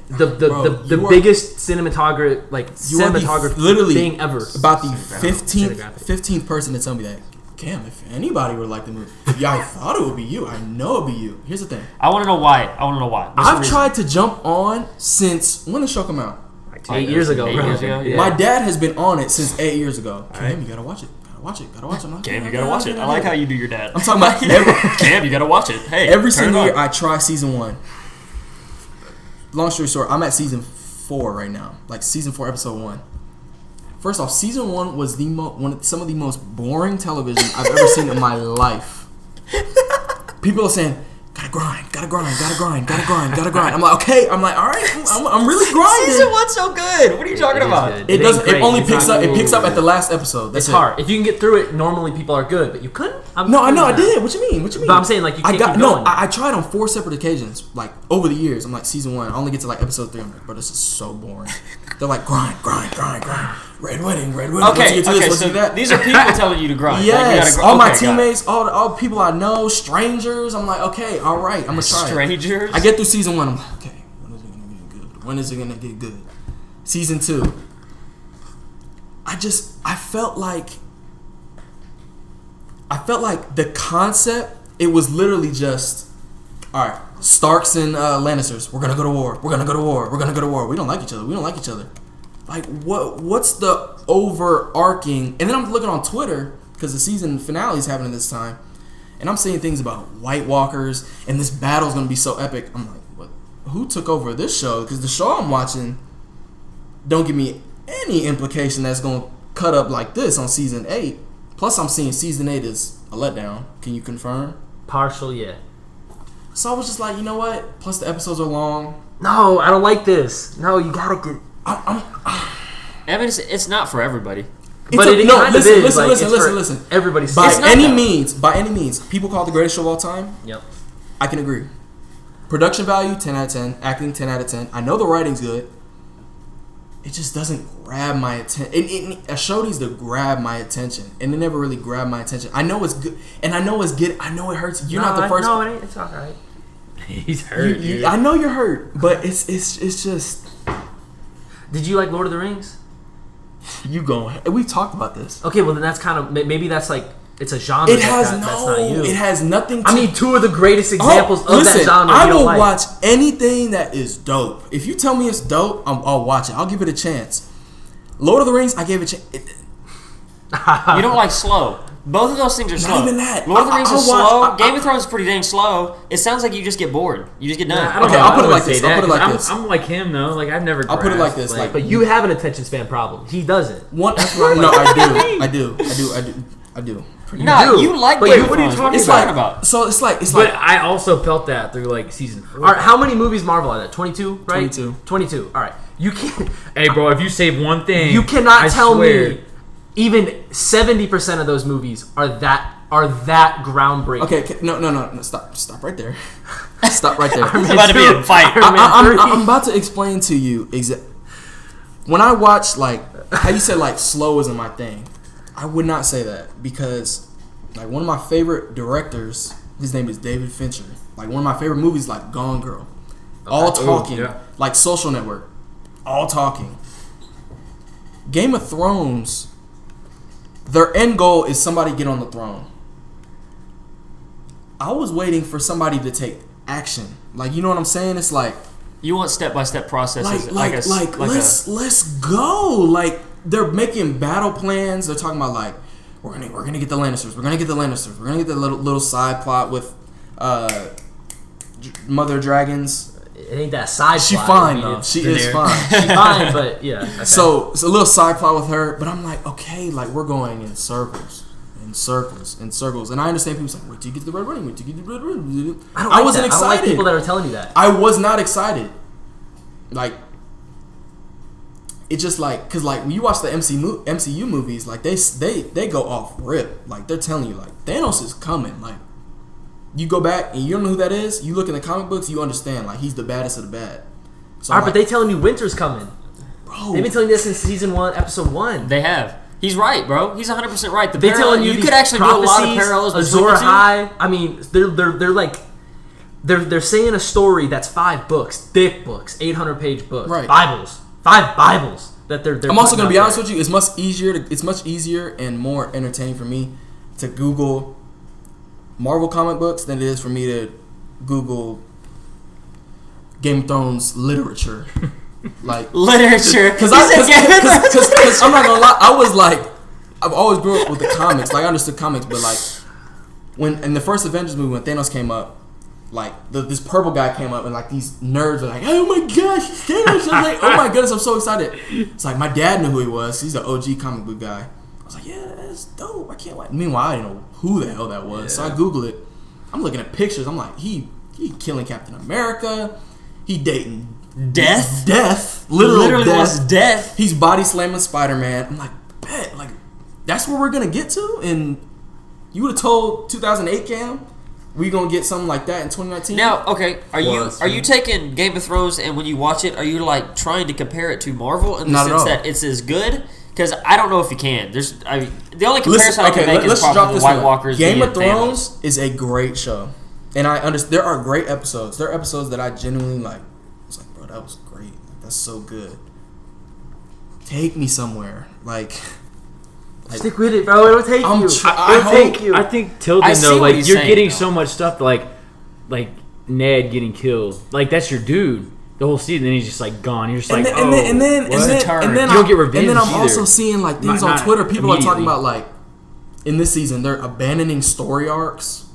No, the biggest cinematography literally thing ever. About the Cinematography. 15th person to tell me that. Cam, if anybody would like the movie, I thought it would be you. I know it'd be you. Here's the thing. I want to know why. What's the I've reason? tried to jump on since when did the show come out? Like 8 years ago. 8 bro. years ago, yeah. My dad has been on it since 8 years ago. Cam, you gotta watch it. Gotta watch it. I'm like, Cam, you gotta watch it. I like how you do your dad. I'm talking about Cam, you gotta watch it. Hey, every turn it single on. year I try season 1. Long story short, I'm at season 4 right now. Like season 4, episode 1. First off, season 1 was some of the most boring television I've ever seen in my life. People are saying, gotta grind. I'm like, okay. I'm like, all right. I'm really grinding. Season 1's so good. What are you talking about? good. It doesn't. It Great. only It's picks not up. It good. picks up at the last episode. That's It's hard. If you can get through it, normally people are good, but you couldn't. No, I know. I did. What you mean? But I'm saying, like, you can't keep going. I tried on 4 separate occasions. Like over the years, I'm like season 1. I only get to like episode 3. I'm like, bro, this is so boring. They're like grind. Red wedding. Okay, so these are people telling you to grind. Yes, Like, all my got it. teammates, all people I know, strangers. I'm like, okay, all right, I'm gonna try it. Strangers? I get through season 1. I'm like, okay, when is it gonna get good? Season 2. I felt like the concept. It was literally just, all right, Starks and Lannisters. We're gonna go to war. We don't like each other. Like, what's the overarching? And then I'm looking on Twitter because the season finale is happening this time, and I'm seeing things about White Walkers and this battle's gonna be so epic. I'm like, what? Who took over this show? Because the show I'm watching don't give me any implication that's gonna cut up like this on season 8. Plus, I'm seeing season 8 is a letdown. Can you confirm? Partial, yeah. So I was just like, you know what? Plus, the episodes are long. No, I don't like this. No, you gotta get. I mean, it's not for everybody. But it kind of is. Listen. Everybody's By not any though. means, people call it the greatest show of all time. Yep. I can agree. Production value, 10 out of 10. Acting, 10 out of 10. I know the writing's good. It just doesn't grab my attention. A show needs to grab my attention, and it never really grabbed my attention. I know it's good, and I know it's good. I know it hurts. You're not the first. No, it ain't. It's all right. He's hurt. dude. I know you're hurt, but it's just Did you like Lord of the Rings? you going. We talked about this. Okay, well then that's kind of maybe that's like it's a genre. It has that's not you. It has nothing. To, I mean, 2 of the greatest examples of listen, that genre. I you don't will like. watch anything that is dope. If you tell me it's dope, I'll watch it. I'll give it a chance. Lord of the Rings, I gave it a chance. You don't like slow. Both of those things are slow. Not even that. Lord of the Rings is slow. I- Game of Thrones is pretty dang slow. It sounds like you just get bored. You just get done. I don't Okay, know. I'll put it I like would this. say I'll put it that, like 'cause this. I'm like him though. Like I've never. I'll put it like grasped, this, like- But you have an attention span problem. He doesn't. One, no, I do. Nah, do. you like But Game you- of what are you Thrones. talking What are you It's talking like about? So it's like But I also felt that through like season 4. All right, how many movies Marvel are there? 22, right? 22. 22. All right. You can't. Hey, bro, if you save one thing, You cannot I tell swear. me even 70% of those movies are that groundbreaking. okay, no, stop right there. Stop right there. It's about to be a fight. Iron Man 3. I'm about to explain to you when I watch, like, how you said like slow isn't my thing. I would not say that because like one of my favorite directors, his name is David Fincher. Like one of my favorite movies, like Gone Girl, all talking, yeah. like Social Network, all talking. Game of Thrones, their end goal is somebody get on the throne. I was waiting for somebody to take action. Like, you know what I'm saying? It's like You want step-by-step processes. let's go. Like they're making battle plans. They're talking about like we're gonna get the Lannisters. We're gonna get the Lannisters. We're gonna get the little side plot with Mother Dragons. It ain't that side She plot. fine though. She is fine. She fine, but yeah. Okay. So it's a little side plot with her, but I'm like, okay, like we're going in circles. In circles, and I understand people saying, "Wait till you get to the Red Wedding. Wait till you get to the Red Wedding." I wasn't excited. I don't like people that are telling you that. I was not excited. Like, it's just like, cause like when you watch the MCU movies, like they go off rip. Like they're telling you, like Thanos is coming. Like you go back and you don't know who that is. You look in the comic books, you understand. Like he's the baddest of the bad. So all right, but they telling you Winter's coming. Bro, They've been telling you this since season 1, episode 1. They have. He's right, bro. He's 100% right. They're telling you could actually do a lot of parallels between Azor the two. Ahai. I mean, they're like they're saying a story that's 5 books, thick books, 800-page books, right. Bibles, 5 Bibles that they're. I'm also gonna be honest with you. It's much easier and more entertaining for me to Google Marvel comic books than it is for me to Google Game of Thrones literature. Like literature, because I'm not gonna lie, I was like, I've always grew up with the comics. Like I understood comics, but like when in the first Avengers movie when Thanos came up, like this purple guy came up and like these nerds were like, oh my gosh, Thanos! I was like, oh my goodness, I'm so excited. It's like my dad knew who he was. He's an OG comic book guy. I was like, yeah, that's dope. I can't wait. Meanwhile, I didn't know who the hell that was, so I Googled it. I'm looking at pictures. I'm like, he killing Captain America. He dating death, literally death. Was death. He's body slamming Spider-Man. I'm like, bet, like that's where we're gonna get to. And you would have told 2008 Cam, we gonna get something like that in 2019. Now, okay, are you taking Game of Thrones and when you watch it, are you like trying to compare it to Marvel in the sense that it's as good? Because I don't know if you can. The only comparison I can make is probably the White Walkers. Game of Thrones Thanos. is a great show, and I understand there are great episodes. There are episodes that I genuinely like. It's like, bro, that was great. That's so good. Take me somewhere, like. Stick with it, bro. It'll take you. It'll take you. I think Tilden though, like you're getting so much stuff, like Ned getting killed, like that's your dude. The whole season, then he's just like gone. You're just like, and then you don't get revenge. And then I'm either. also seeing like things on Twitter. People are talking about like in this season they're abandoning story arcs.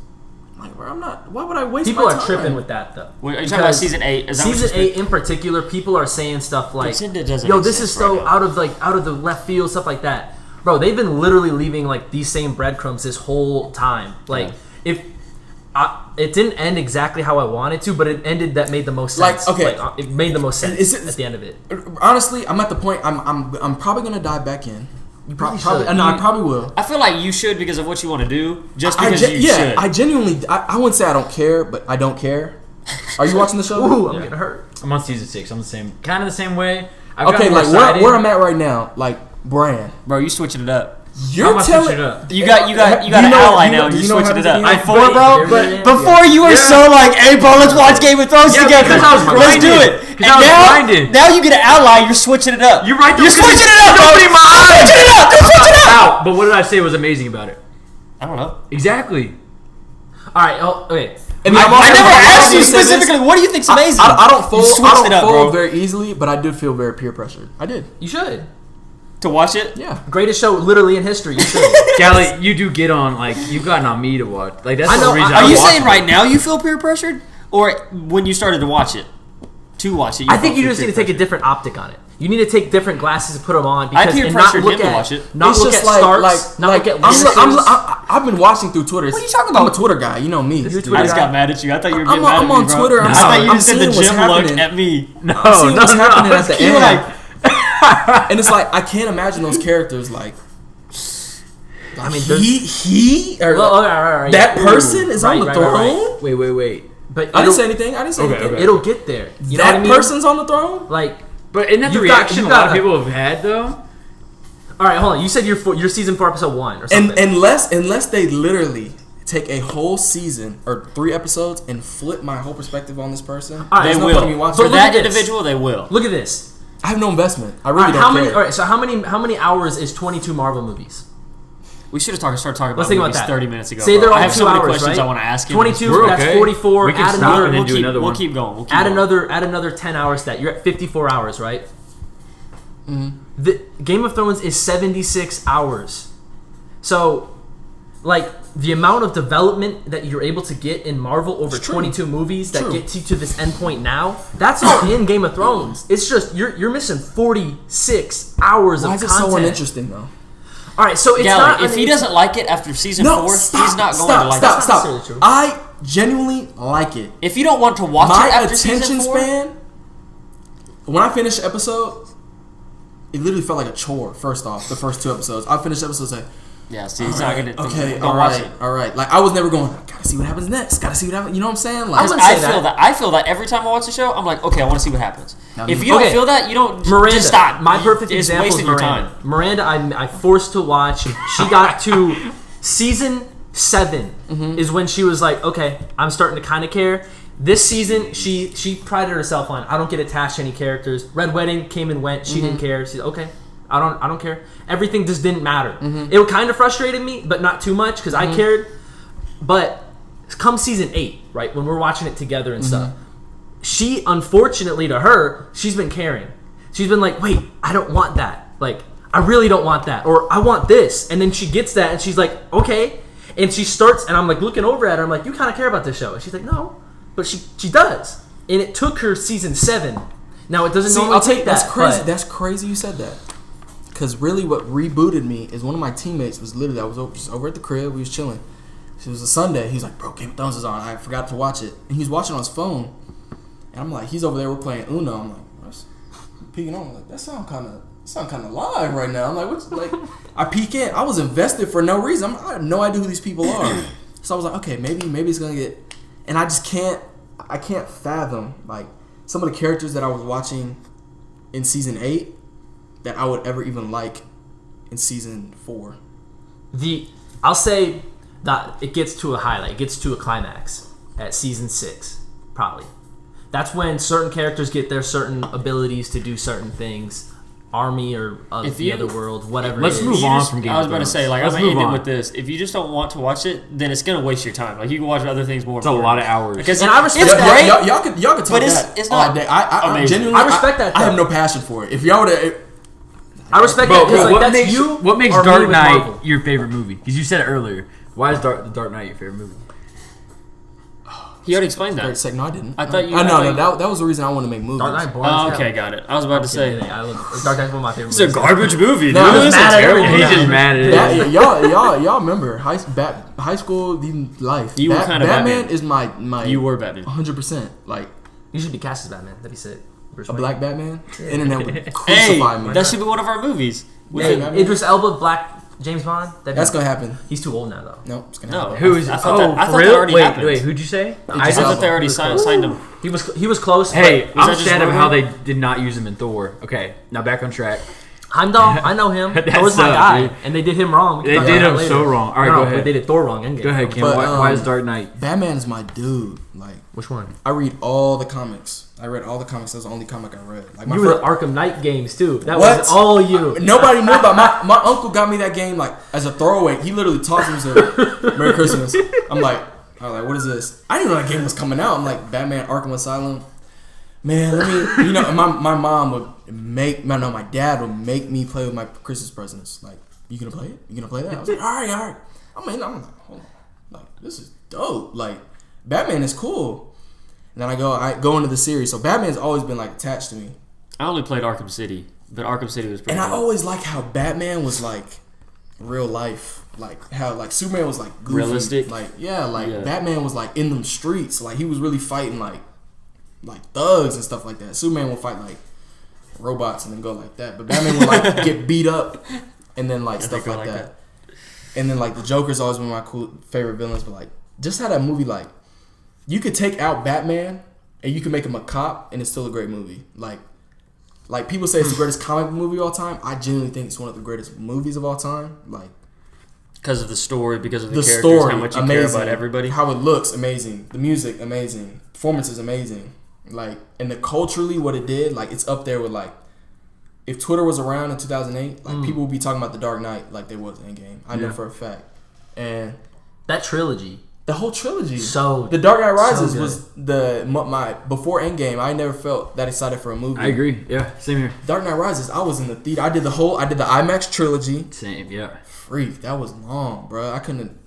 I'm like, bro, I'm not. Why would I waste? People my are time? tripping with that though. Wait, are you talking about season 8? Season 8 in particular, people are saying stuff like, "Yo, this is so out of the left field," stuff like that. Bro, they've been literally leaving like these same breadcrumbs this whole time. Like it didn't end exactly how I wanted to, but it ended that made the most sense. Like, okay, it made the most sense at the end of it. Honestly, I'm at the point. I'm probably gonna dive back in. You probably should. No, I probably will. I feel like you should because of what you want to do. Just because you should. I genuinely. I wouldn't say I don't care, but I don't care. Are you watching the show? Ooh, I'm getting hurt. I'm on season 6. I'm kind of the same way. Okay, like where I'm at right now, like Bran. Bro, you switching it up. You're telling you got an ally now and you're switching it up. Before, bro, before you were so like, hey, bro, let's watch Game of Thrones together. Let's do it. And now you get an ally, you're switching it up. You're right. You're switching it up, bro. Don't switch it up. Don't switch it up. But what did I say was amazing about it? I don't know. Exactly. All right. Okay. And I never asked you specifically. What do you think's amazing? I don't fold bro. very easily, but I did feel very peer pressured. I did. You should. To watch it? Yeah. Greatest show literally in history. You should. Gally, you do get on, like, you've gotten on me to watch. Like, that's the reason Are you saying right now you feel peer pressured? Or when you started to watch it? I think you just need to take a different optic on it. You need to take different glasses and put them on. I peer pressured him to watch it. Not look at Starks, not look at I've been watching through Twitter. What are you talking about? I'm a Twitter guy. You know me. I just got mad at you. I thought you were getting mad at me, I'm on Twitter. I thought you just said the gym look at me. No, what's happening at the end. And it's like I can't imagine those characters like. I mean, that person is on the throne. Wait. But I didn't say anything. Okay. It'll get there. You know that what I mean? person's on the throne. Like, but isn't that the reaction a lot of people have had though? All right, hold on. You said your season 4, episode 1, or something. And unless they literally take a whole season or 3 episodes and flip my whole perspective on this person, they will. For that individual, they will. Look at this. I have no investment. I really don't care. All right, so how many hours is 22 Marvel movies? We should have started talking about movies 30 minutes ago. Say they're all I have 2 so many hours, questions right? I want to ask you. 22, that's 44. We can stop and then do another one. We'll keep going. Add another 10 hours to that. You're at 54 hours, right? Mm-hmm. The Game of Thrones is 76 hours. So, like, the amount of development that you're able to get in Marvel over 22 movies that get you to this end point now, that's all in Game of Thrones. It's just, you're missing 46 hours of content. Why is it so uninteresting, though? All right, so it's not... If he doesn't like it after season 4, he's not going to like it. Stop. I genuinely like it. If you don't want to watch it after season 4... My attention span, when I finished the episode, it literally felt like a chore, first off, the first 2 episodes. I finished episodes like... Yeah, see, he's not going to... Okay, all right. Like, I was never going, gotta see what happens next. Gotta see what happens. You know what I'm saying? Like, I feel that every time I watch a show, I'm like, okay, I want to see what happens. If you don't feel that, you don't... Miranda, just stop. My perfect example is Miranda. Your time. Miranda, I forced to watch. She got to season 7 is when she was like, okay, I'm starting to kind of care. This season, she prided herself on, I don't get attached to any characters. Red Wedding came and went. She didn't care. She's okay. I don't care. Everything just didn't matter. It kind of frustrated me, but not too much because I cared. But come season 8, right, when we're watching it together and stuff, she, unfortunately to her, she's been caring. She's been like, wait, I don't want that. Like, I really don't want that. Or I want this. And then she gets that and she's like, okay. And she starts, and I'm like looking over at her. I'm like, you kind of care about this show. And she's like, no. But she does. And it took her season 7. Now, it doesn't normally take that. That's crazy. That's crazy you said that. Because really what rebooted me is one of my teammates was literally, I was over at the crib, we was chilling. It was a Sunday. He was like, bro, Game of Thrones is on. I forgot to watch it. And he was watching on his phone. And I'm like, he's over there, we're playing Uno. I'm like, what's peeking on? I'm like, that sound kind of live right now. I'm like, what's like? I peek in. I was invested for no reason. I have no idea who these people are. So I was like, okay, maybe it's gonna get. And I just can't fathom like some of the characters that I was watching in season 8 that I would ever even like in season 4. I'll say that it gets to a highlight. It gets to a climax at season 6, probably. That's when certain characters get their certain abilities to do certain things. Army or the other world, whatever. Let's move on from Game of Thrones. I was about to say, like, I'm ending with this. If you just don't want to watch it, then it's gonna waste your time. Like, you can watch other things more. It's a lot of hours. Because I respect it's great. Y'all could talk but that it's not all day. I genuinely, I respect that. I have no passion for it. If y'all would, I respect that because like, that's you. What makes Dark Knight your favorite movie? Because you said it earlier. Why is The Dark Knight your favorite movie? He already explained that. No, I didn't. I thought you. No, that was the reason I wanted to make movies. Dark Knight boring. Oh, okay, got it. I was about to say. Dark Knight's one of my favorite. It's a garbage movie. Dude. No, It's terrible. He's just mad at it. Y'all remember high school life? You were kind of Batman. Is my. You were Batman. 100%. Like, you should be cast as Batman. That'd be sick. A black Batman. The internet would crucify me. That should be one of our movies. Idris Elba, Black James Bond. That's gonna happen. He's too old now, though. No, it's gonna happen. Who is? I thought that already happened. Wait, who'd you say? I thought they already signed him. He was close. Hey, I'm sad of how they did not use him in Thor. Okay, now back on track. Heimdall, I know him. That was my guy, dude. And they did him wrong. They did him so wrong. All right, go ahead. But they did Thor wrong. Go ahead, Kim. Why is Dark Knight? Batman is my dude. Like, which one? I read all the comics. I read all the comics. That was the only comic I read. Like, you were the Arkham Knight games too. That was all you. Nobody knew about my uncle got me that game like as a throwaway. He literally tossed me to Merry Christmas. I was like, what is this? I didn't know that game was coming out. I'm like, Batman Arkham Asylum. Man, my mom would my dad would make me play with my Christmas presents. Like, you gonna play it? You gonna play that? I was like, all right. I'm like, hold on. Like, this is dope. Like, Batman is cool. And then I go into the series. So Batman's always been like attached to me. I only played Arkham City, but Arkham City was pretty. And cool. I always like how Batman was like real life, like how like Superman was like goofy. Realistic. Like Batman was like in them streets, like he was really fighting like thugs and stuff like that. Superman would fight like robots and then go like that, but Batman would like get beat up and then like stuff like that. And then like the Joker's always been my favorite villains, but like just how that movie like. You could take out Batman and you can make him a cop and it's still a great movie. Like people say it's the greatest comic movie of all time. I genuinely think it's one of the greatest movies of all time. Like, because of the story, because of the characters, story, how much you care about everybody. How it looks, amazing. The music, amazing. Performance is amazing. Like, and the culturally what it did, like it's up there with like if Twitter was around in 2008, like people would be talking about The Dark Knight like they was Endgame. I know for a fact. And that trilogy The whole trilogy. So The Dark Knight Rises was my before Endgame. I never felt that excited for a movie. I agree. Yeah, same here. Dark Knight Rises. I was in the theater. I did the IMAX trilogy. Same. Yeah. Freak. That was long, bro. I couldn't.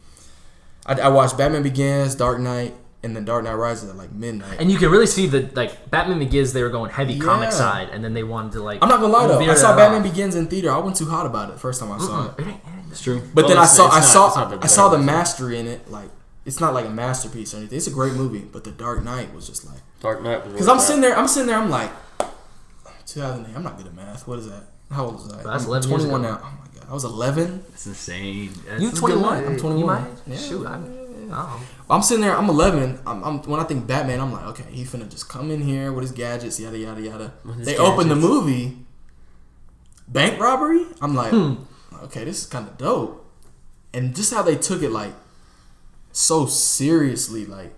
I watched Batman Begins, Dark Knight, and then Dark Knight Rises at like midnight. And you can really see the like Batman Begins. They were going heavy comic side, and then they wanted to like. I'm not gonna lie though. I saw Batman Begins in theater. I wasn't too hot about it the first time I saw it. It's true. But then I saw the mastery in it. Like it's not like a masterpiece or anything. It's a great movie, but the Dark Knight was just like Dark Knight. Because I'm sitting there. I'm like 2008. I'm not good at math. What is that? How old was I? That's 11 21 now. Oh my god, I was 11. That's insane. You 21? I'm 21. You might? Yeah. Shoot, I'm sitting there. I'm 11. I'm when I think Batman, I'm like, okay, he finna just come in here with his gadgets, yada yada yada. They open the movie, bank robbery. I'm like, okay, this is kind of dope, and just how they took it like so seriously, like,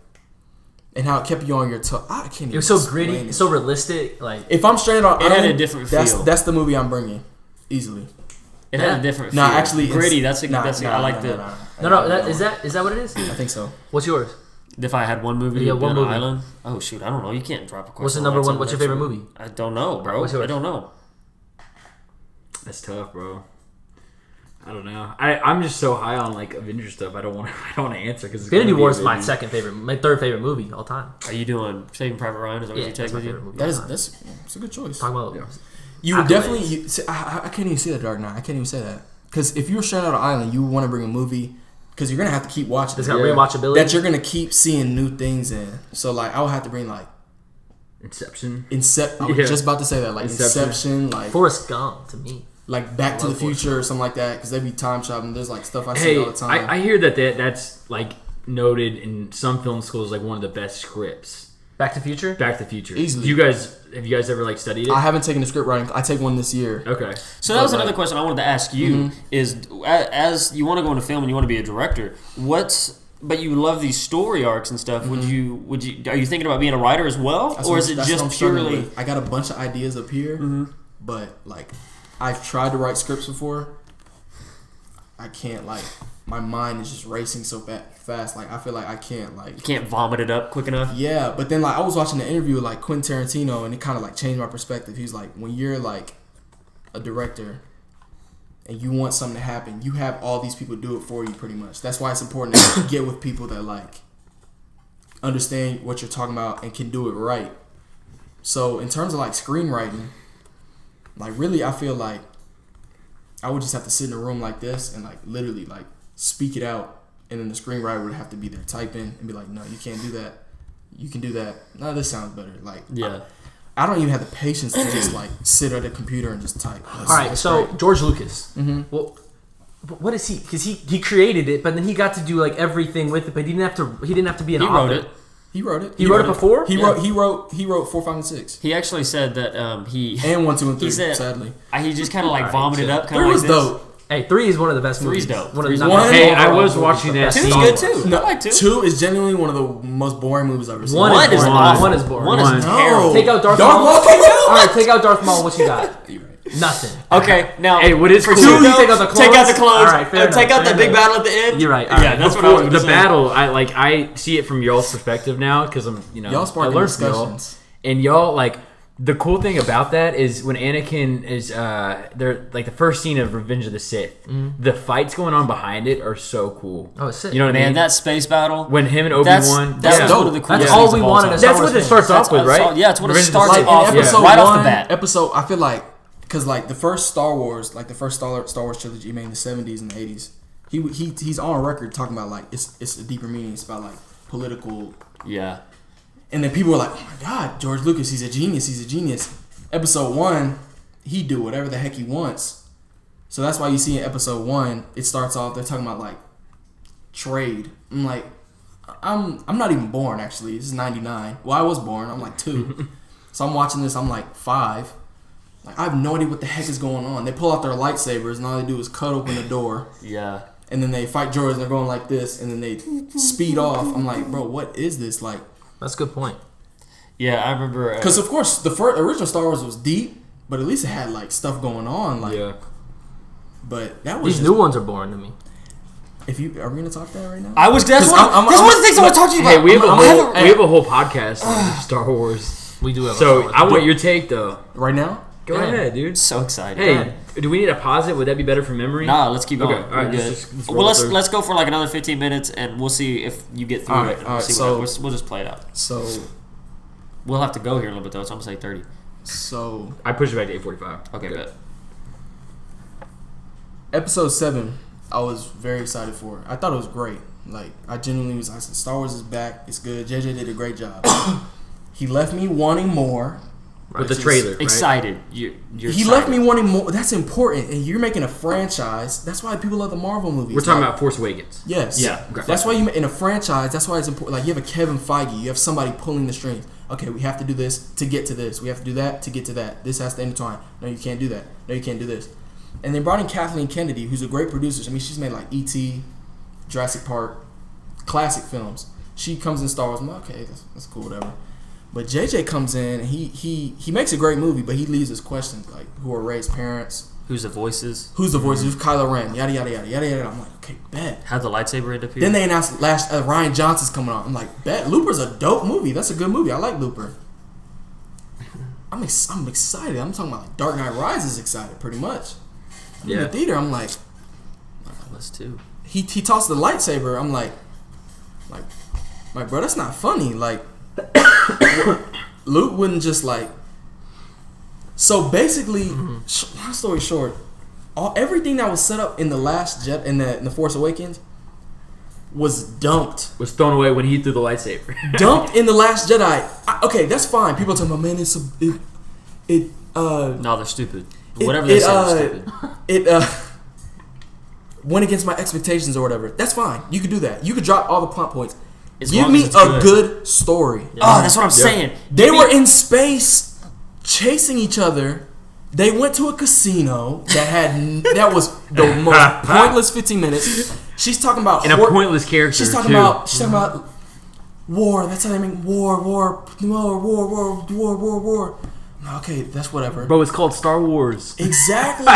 and how it kept you on your toe. I can't. It was so gritty, so realistic. Like if I'm stranded on it island, had a different feel. That's the movie I'm bringing easily. It had a different feel. No, actually, gritty. I like the. No. Is that what it is? I think so. What's yours? If I had one movie, one movie. Island. Oh shoot, I don't know. You can't drop a question. What's the number one? What's your favorite movie? I don't know, bro. I don't know. That's tough, bro. I don't know. I'm just so high on like Avengers stuff. I don't want to answer because Infinity War is my third favorite movie all time. Are you doing Saving Private Ryan? Is that what you take with you? That's a good choice. Talking about you would definitely. I can't even see the Dark Knight. I can't even say that because if you were stranded on an island, you would want to bring a movie because you're gonna have to keep watching. It's got rewatchability that you're gonna keep seeing new things in. So like, I would have to bring like Inception. I was just about to say that, like Inception, like Forrest Gump to me. Like Back to the Future or something like that, because they be time shopping. There's like stuff I see all the time. I hear that's like noted in some film schools like one of the best scripts. Back to the Future. Back to the Future. Easily. Have you guys ever like studied it? I haven't taken a script writing. I take one this year. Okay. So that was another question I wanted to ask you: is as you want to go into film and you want to be a director, but you love these story arcs and stuff. Would you? Are you thinking about being a writer as well, or is it just purely? I got a bunch of ideas up here, but like. I've tried to write scripts before. I can't, like, my mind is just racing so fast. Like, I feel like I can't, like... You can't vomit it up quick enough? Yeah, but then, like, I was watching an interview with, like, Quentin Tarantino, and it kind of, like, changed my perspective. He's like, when you're, like, a director and you want something to happen, you have all these people do it for you, pretty much. That's why it's important to get with people that, like, understand what you're talking about and can do it right. So, in terms of, like, screenwriting... Like, really, I feel like I would just have to sit in a room like this and, like, literally, like, speak it out. And then the screenwriter would have to be there typing and be like, no, you can't do that. You can do that. No, this sounds better. Like, yeah. I don't even have the patience to just, like, sit at a computer and just type. All right, so great. George Lucas. Well, what is he? Because he created it, but then he got to do, like, everything with it, but he didn't have to be an author. Wrote it. He wrote it. He wrote it before? He wrote 4, 5, and 6. He actually said that he... And 1, 2, and 3, he said, sadly. He just kind of like vomited up. 3 was dope. Hey, 3 is one of the best movies. 3's dope. Hey, I was watching that. 2's good too. No, I like 2. 2 is genuinely one of the most boring movies I've ever seen. 1 is awesome. 1 is boring. 1 is terrible. Take out Darth Maul. All right, take out Darth Maul. What you got? Nothing. Okay, now... Hey, what is for cool? 2, take out the clones. Take out the clones. All right, fair take enough, out the big battle at the end. You're right. Yeah, that's what I was going to The say. battle, I see it from y'all's perspective now because I'm, y'all sparking discussions. And y'all, like, the cool thing about that is when Anakin is, they're, like, the first scene of Revenge of the Sith, the fights going on behind it are so cool. Oh, it's sick. You know what I mean? Man, that space battle. When him and Obi-Wan. That's one of the coolest That's all we wanted. That's what it starts off with, right? Yeah, it's what it Revenge starts off with. Episode Right 1, off the bat. I feel like, because, like, the first Star Wars, like, the first Star Wars trilogy made in the 70s and the 80s, he's on record talking about, like, it's a deeper meaning. It's about, like, political... Yeah. And then people were like, oh, my God, George Lucas, he's a genius. Episode 1, he do whatever the heck he wants. So that's why you see in Episode 1, it starts off, they're talking about, like, trade. I'm like, I'm not even born, actually. This is 99. Well, I was born. I'm, like, 2. So I'm watching this. I'm, like, 5. Like, I have no idea what the heck is going on. They pull out their lightsabers, and all they do is cut open the door. Yeah. And then they fight droids, and they're going like this, and then they speed off. I'm like, bro, what is this? Like, that's a good point. Yeah, I remember. Because, of course, the original Star Wars was deep, but at least it had, like, stuff going on. Like, yeah. But that was These new ones are boring to me. Are we gonna talk that right now? That's one of the things I want to talk to you about. Hey, we have a whole podcast on Star Wars. We do have. So I want your take though. Right now? Go ahead, dude. So excited. Hey, do we need to pause it? Would that be better from memory? Nah, let's keep going. Okay, all right, let's go for like another 15 minutes, and we'll see if you get through it. We'll just play it out. So we'll have to go here a little bit though. So I'm gonna say 30. So I push it back to 8:45. Okay, good. Episode 7, I was very excited for. I thought it was great. Like I genuinely was. I said, Star Wars is back. It's good. JJ did a great job. He left me wanting more. With the trailer, right? Excited. You're he excited. left me wanting more. That's important. And you're making a franchise. That's why people love the Marvel movies. We're talking about Force Awakens. Yes. Yeah. Okay. That's why in a franchise. That's why it's important. Like you have a Kevin Feige. You have somebody pulling the strings. Okay, we have to do this to get to this. We have to do that to get to that. This has to intertwine. No, you can't do that. No, you can't do this. And they brought in Kathleen Kennedy, who's a great producer. I mean, she's made like E.T., Jurassic Park, classic films. She comes in Star Wars. I'm like, okay, that's cool, whatever. But JJ comes in and he makes a great movie, but he leaves us questions like who are Rey's parents, Who's the voices? who's Kylo Ren, yada yada yada yada yada. I'm like, okay, bet. How'd the lightsaber end up here? Then they announced Ryan Johnson's coming on. I'm like, bet. Looper's a dope movie. That's a good movie. I like Looper. I'm excited. I'm talking about like Dark Knight Rises excited, pretty much. I'm in the theater. I'm like, us too. He tossed the lightsaber. I'm like, bro, that's not funny. Like. Luke wouldn't just like. So basically, long story short, everything that was set up in the last in the Force Awakens was dumped. Was thrown away when he threw the lightsaber. Dumped in the Last Jedi. Okay, that's fine. People are talking about, man, no, they're stupid. Whatever they say, they're stupid. Went against my expectations or whatever. That's fine. You could do that. You could drop all the plot points. Give me a good story. Yeah. Oh, that's what I'm saying. They were in space chasing each other. They went to a casino that was the most pointless 15 minutes. She's talking about a pointless character. She's talking about war. That's how they mean war. Okay, that's whatever. Bro, it's called Star Wars. Exactly.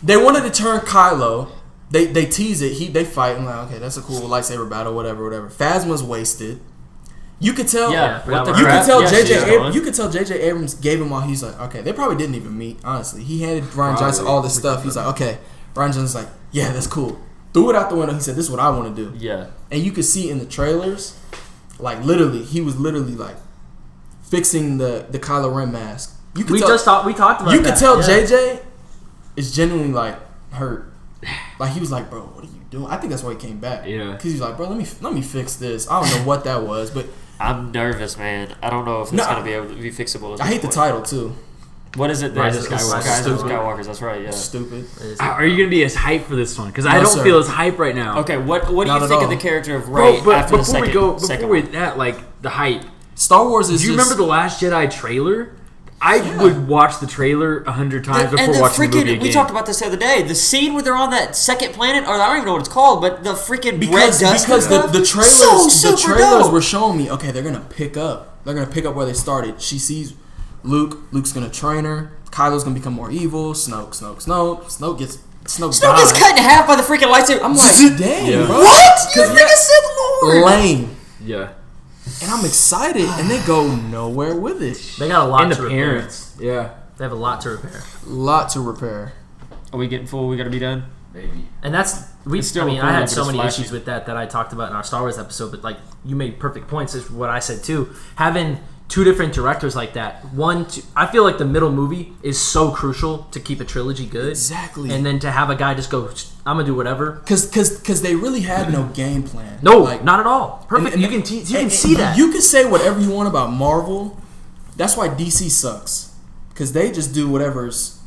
They wanted to turn Kylo. They tease it. They fight. I'm like, okay, that's a cool lightsaber battle. Whatever. Phasma's wasted. You could tell. Yeah. You could tell JJ. You could tell JJ Abrams gave him all. He's like, okay, they probably didn't even meet. Honestly, he handed Ryan Johnson all this stuff. He's like, okay. Ryan Johnson's like, yeah, that's cool. Threw it out the window. He said, this is what I want to do. Yeah. And you could see in the trailers, like literally, he was literally like fixing the Kylo Ren mask. We talked about. You could tell JJ is genuinely like hurt. Like he was like, bro, what are you doing? I think that's why he came back. Yeah. Because he's like, bro, let me fix this. I don't know what that was, but I'm nervous, man. I don't know if it's gonna be able to be fixable. I hate the title too. What is it? Rise of Skywalkers. That's right. Yeah. Stupid. Are you gonna be as hyped for this one? Because I don't feel as hype right now. Okay. What do you think of the character of Rey after the second? Before that, like the hype. Star Wars is. Do you remember the Last Jedi trailer? I would watch the trailer 100 times before watching the movie again. We talked about this the other day. The scene where they're on that second planet, or I don't even know what it's called, but the freaking red dust. Because the trailers were showing me, okay, they're gonna pick up. They're gonna pick up where they started. She sees Luke. Luke's gonna train her. Kylo's gonna become more evil. Snoke gets cut in half by the freaking lightsaber. I'm like, dang, bro. What? You're freaking Sith Lord. Lame. Yeah. And I'm excited, and they go nowhere with it. They got a lot to repair. Yeah. They have a lot to repair. Are we getting full? We gotta be done? Maybe. And that's... I had so many issues with that I talked about in our Star Wars episode, but like you made perfect points, is what I said too. Having two different directors like that. I feel like the middle movie is so crucial to keep a trilogy good. Exactly. And then to have a guy just go, I'm gonna do whatever. Because they really had no game plan. No, not at all. Perfect. You can see that. You can say whatever you want about Marvel. That's why DC sucks. Because they just do whatever's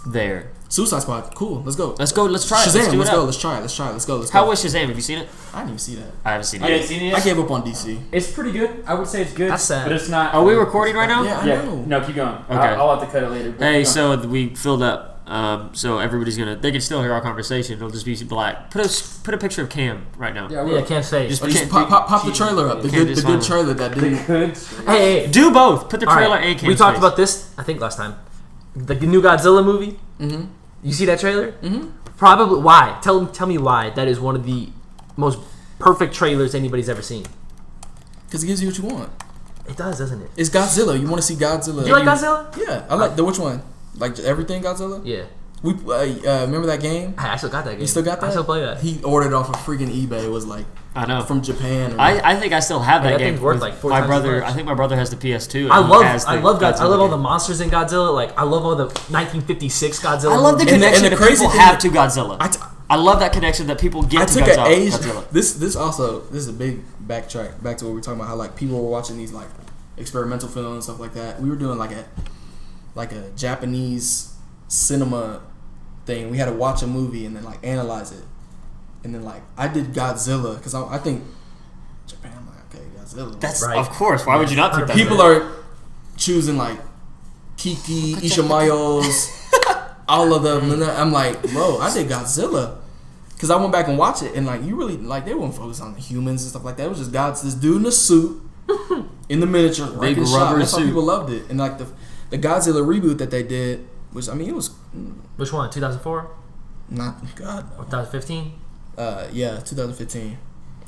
there. Suicide Squad, cool. Let's go. Let's try it. Shazam, let's go. Let's try it. Let's go. How was Shazam? Have you seen it? I didn't even see that. I haven't seen it. I gave up on DC. It's pretty good. I would say it's good. That's sad. But it's not. Are we recording right now? Yeah, I know. No, keep going. Okay. I'll have to cut it later. Hey, so we filled up. So everybody's they can still hear our conversation. It'll just be black. Put a picture of Cam right now. Yeah, Cam's face. Just pop the trailer up. The good trailer that didn't. Hey, do both. Put the trailer and Cam's We talked about this, I think, last time. The new Godzilla movie. Mm-hmm. You see that trailer? Mm-hmm. Probably why? Tell me why that is one of the most perfect trailers anybody's ever seen. Because it gives you what you want. It does, doesn't it? It's Godzilla. You want to see Godzilla? Do you like Godzilla? Yeah, I like the which one? Like everything Godzilla? Yeah. We remember that game? I still got that game. You still got that? I still play that. He ordered it off of freaking eBay. It was like I know from Japan. Or I think I still have that game. Thing's worth like 4 my times brother. as much. I think my brother has the PS2. I love Godzilla. I love all game. the monsters in Godzilla. Like I love all the 1956 Godzilla. I love the movies. connection the that crazy people thing have that- to Godzilla. I love that connection that people get I to took Godzilla. an age. Godzilla. This is a big backtrack back to what we were talking about. How like people were watching these like experimental films and stuff like that. We were doing like a Japanese cinema thing. We had to watch a movie and then like analyze it, and then like I did Godzilla because I think Japan. I'm like, okay, Godzilla. That's Right. Of course. Why would you not pick that? People are choosing like Kiki, Ishamael's, all of them. And I'm like, bro, I did Godzilla because I went back and watched it, and like you really like they wouldn't focus on the humans and stuff like that. It was just this dude in a suit in the miniature, Big wrecking shop. rubber That's why suit. people loved it. And like the Godzilla reboot that they did, which I mean it was Which one? 2004? not God. Or 2015? Yeah, 2015.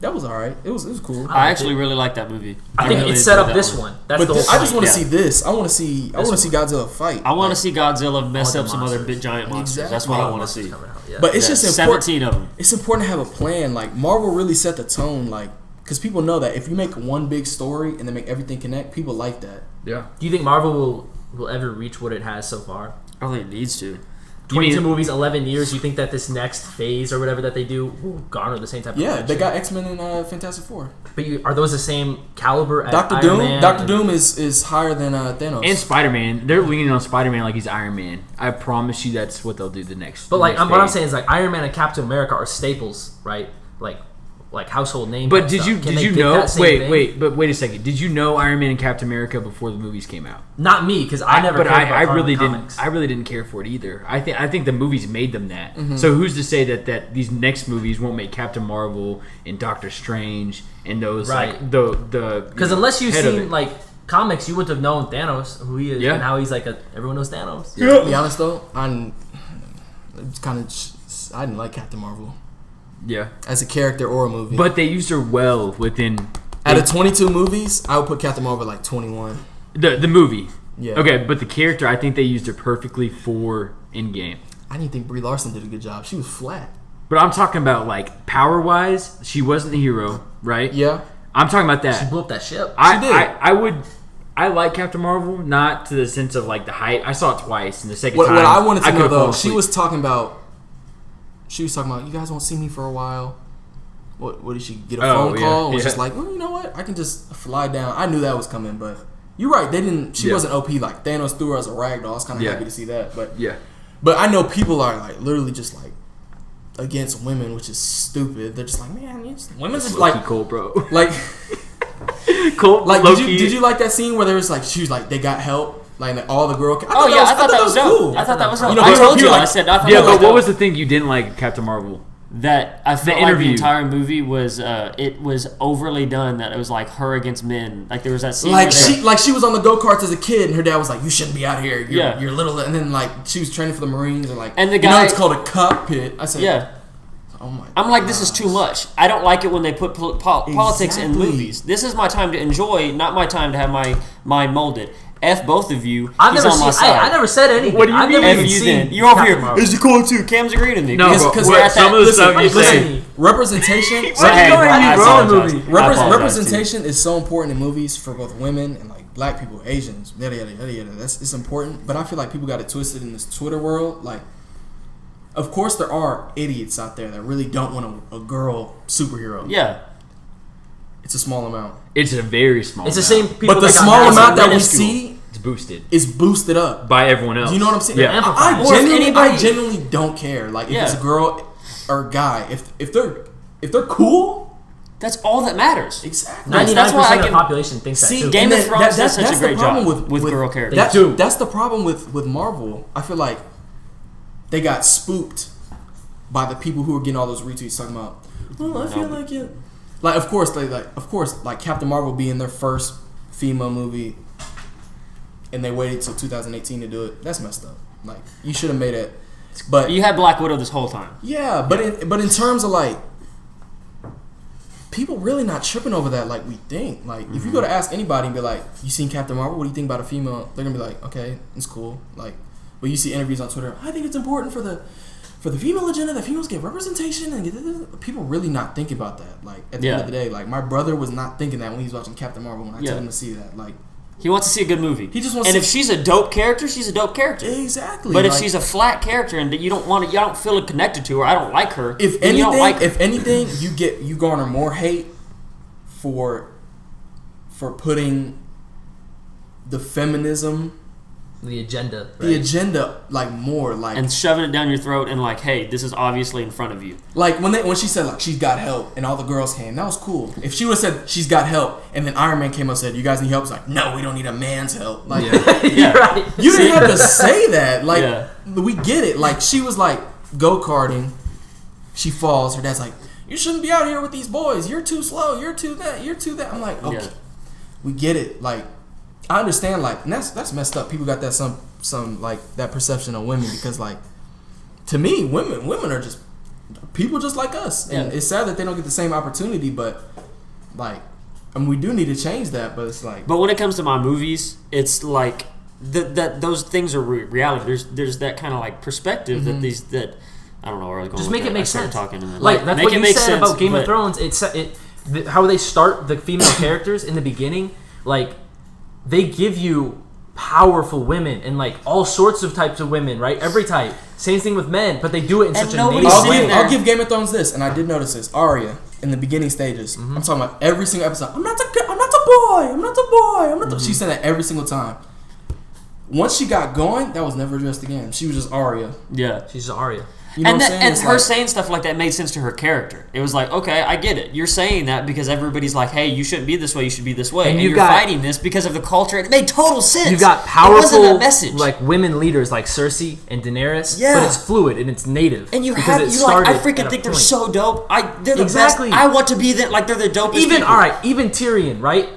That was alright. It was cool. I actually really like that movie. I think really it set enjoyed up that this one. That's But the whole I just point. want to Yeah. see this. I want to see Godzilla fight. I want Like, to see Godzilla mess All up the some other monsters. big giant monsters. Exactly. That's what I All want to monsters see. coming out, yeah. But it's Yeah, just important. 17 of them. It's important to have a plan. Like Marvel really set the tone. Like because people know that if you make one big story and then make everything connect, people like that. Yeah. Do you think Marvel will ever reach what it has so far? I don't think it needs to. 22 movies, 11 years. You think that this next phase or whatever that they do will garner the same type of Yeah, attention? they got X-Men and Fantastic Four. But are those the same caliber as Doctor Iron Doom. Man Doctor and- Doom is higher than Thanos. And Spider-Man, they're leaning on Spider-Man like he's Iron Man. I promise you, that's what they'll do the next. But like, next what I'm phase. saying is like Iron Man and Captain America are staples, right? Like household name. But type did stuff. you Can did they you get know? that same thing? Wait a second. Did you know Iron Man and Captain America before the movies came out? Not me, because I never. But cared about really comics. didn't. I really didn't care for it either. I think the movies made them that. Mm-hmm. So who's to say that these next movies won't make Captain Marvel and Doctor Strange and those Right. like the Because unless you've head of seen it. like comics, you wouldn't have known Thanos, who he is, Yeah. and how he's like everyone knows Thanos. To be honest though, I didn't like Captain Marvel yeah. as a character or a movie. But they used her well within out of 22 movies, I would put Captain Marvel like 21. the movie. Yeah. Okay, but the character, I think they used her perfectly for Endgame. I didn't think Brie Larson did a good job. She was flat. But I'm talking about like power wise, she wasn't the hero, right? Yeah. I'm talking about that. She blew up that ship. I like Captain Marvel, not to the sense of like the hype. I saw it twice, and the second What time I wanted to know could've though, fallen she asleep. was talking about. You guys won't see me for a while. What did she get a phone call? And was just like, well, you know what? I can just fly down. I knew that was coming, but you're right. They didn't. She wasn't OP like Thanos threw her as a ragdoll. I was kind of happy to see that, but Yeah. But I know people are like literally just like against women, which is stupid. They're just like, man, women's just Low-key like Cole, bro. like Cole, like. low-key. Did you like that scene where there was like she was like they got help like all the girl? I thought that was dope. cool. I thought that was dope. You know, I told you. people like- I said I thought Yeah, that was but what dope. was the thing you didn't like Captain Marvel? That I felt like interview. the entire movie was it was overly done. That it was like her against men. Like there was that scene. Like where she was on the go-karts as a kid, and her dad was like, "You shouldn't be out here. Yeah. You're little." And then like she was training for the Marines, and like And the you know guy- it's called a cockpit. I said, yeah. Oh my. I'm like, this is too much. I don't like it when they put politics in Exactly. movies. This is my time to enjoy, not my time to have my mind molded. F both of you. I've He's never on my seen. side. I never said anything. What do you I've mean? never F even you seen then. You're over Captain here. Marvel. Is it cool too? Cam's agreeing with me. No, Because but we're at some that- of the listen, stuff you listen, say. representation. What Hey, you doing? I You apologize. wrong movie. I apologize, Representation is so important in movies for both women and like black people, Asians, yada yada yada yada. It's important, but I feel like people got it twisted in this Twitter world. Like, of course, there are idiots out there that really don't want a girl superhero. Yeah. It's a small amount, It's a very small. It's the amount. same people. but the that got small mad. amount that we minuscule. see It's boosted is boosted up. by everyone else. Do you know what I'm saying? Yeah. Amplified. I Or if anybody- genuinely don't care. Like if Yeah. it's a girl or a guy, if they're cool, That's all that matters. exactly. 99% That's why I of the can- population thinks that See, too. Game and of Thrones does such a the great problem job with girl characters. That, They do. That's the problem with Marvel. I feel like they got spooked by the people who were getting all those retweets talking about. Well, I feel like it. Like of course Captain Marvel being their first female movie, and they waited till 2018 to do it. That's messed up. Like you should have made it. But you had Black Widow this whole time. Yeah, but in terms of like, people really not tripping over that like we think. Like if you go to ask anybody and be like, "You seen Captain Marvel? What do you think about a female?" They're gonna be like, "Okay, it's cool." Like, but you see interviews on Twitter. I think it's important for the female agenda that females get representation and get people really not thinking about that. Like at the end of the day, like my brother was not thinking that when he was watching Captain Marvel when I told him to see that. Like he wants to see a good movie. He just wants. And if she's a dope character, she's a dope character. Exactly. But if she's a flat character and you don't feel connected to her, I don't like her. If anything, you don't like her. If anything, you garner more hate for putting the feminism. The agenda. Right? The agenda, like, more, like... And shoving it down your throat and, like, hey, this is obviously in front of you. Like, when she said, like, she's got help, and all the girls came, that was cool. If she would have said, she's got help, and then Iron Man came up and said, you guys need help? It's like, no, we don't need a man's help. Like, You're right. You didn't have to say that. Like, we get it. Like, she was, like, go-karting. She falls. Her dad's like, you shouldn't be out here with these boys. You're too slow. You're too that. You're too that. I'm like, okay. We get it. Like... I understand, like, and that's messed up. People got that some like that perception of women because, like, to me, women are just people just like us, and it's sad that they don't get the same opportunity. But like, I mean, we do need to change that. But it's like, but when it comes to my movies, it's like that those things are reality. There's that kind of like perspective that I don't know where I was going. Just make it make sense. Talking and like that's what you said about Game of Thrones. How they start the female characters in the beginning, like. They give you powerful women and like all sorts of types of women, right? Every type. Same thing with men, but they do it in such a native way. I'll give Game of Thrones this, and I did notice this. Arya in the beginning stages. I'm talking about every single episode. I'm not a boy. She said that every single time. Once she got going, that was never addressed again. She was just Arya. Yeah, she's just Arya. You know and her saying stuff like that made sense to her character. It was like, okay, I get it. You're saying that because everybody's like, hey, you shouldn't be this way. You should be this way. And you're fighting this because of the culture. It made total sense. You got powerful, it wasn't a message. Like women leaders like Cersei and Daenerys. Yeah. But it's fluid and it's native. And I freaking think they're so dope. They're the best. I want to be that. Like they're the dopest. Even Tyrion, right?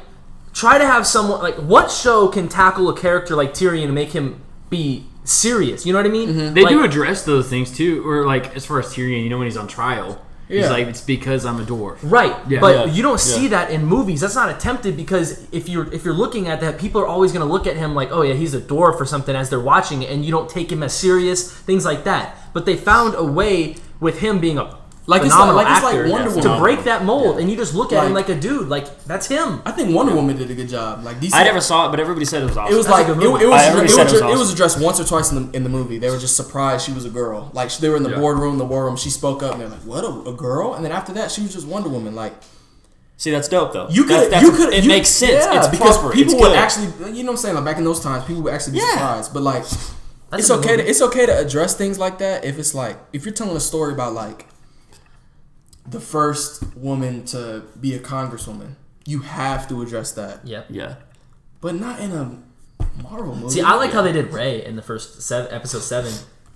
Try to have someone like what show can tackle a character like Tyrion and make him be serious, you know what I mean? They do address those things too, or like as far as Tyrion, you know, when he's on trial, he's like, it's because I'm a dwarf, right? Yeah. But you don't see that in movies. That's not attempted because if you're looking at that, people are always going to look at him like, oh yeah, he's a dwarf or something as they're watching it, and you don't take him as serious, things like that. But they found a way with him being a phenomenal actor to break that mold, and you just look at him like a dude, like that's him. I think Wonder Woman did a good job. Like I never saw it, but everybody said it was awesome. It was like it was addressed once or twice in the movie. They were just surprised she was a girl. Like they were in the boardroom. She spoke up, and they're like, "What a girl!" And then after that, she was just Wonder Woman. Like, see, that's dope though. It makes sense. Yeah, it's because proper. People would actually, you know, what I'm saying, like back in those times, people would actually be surprised. But like, it's okay to address things like that if it's like if you're telling a story about like. The first woman to be a congresswoman, you have to address that. Yep. Yeah. But not in a Marvel movie. See, I like how they did Rey in the first episode 7.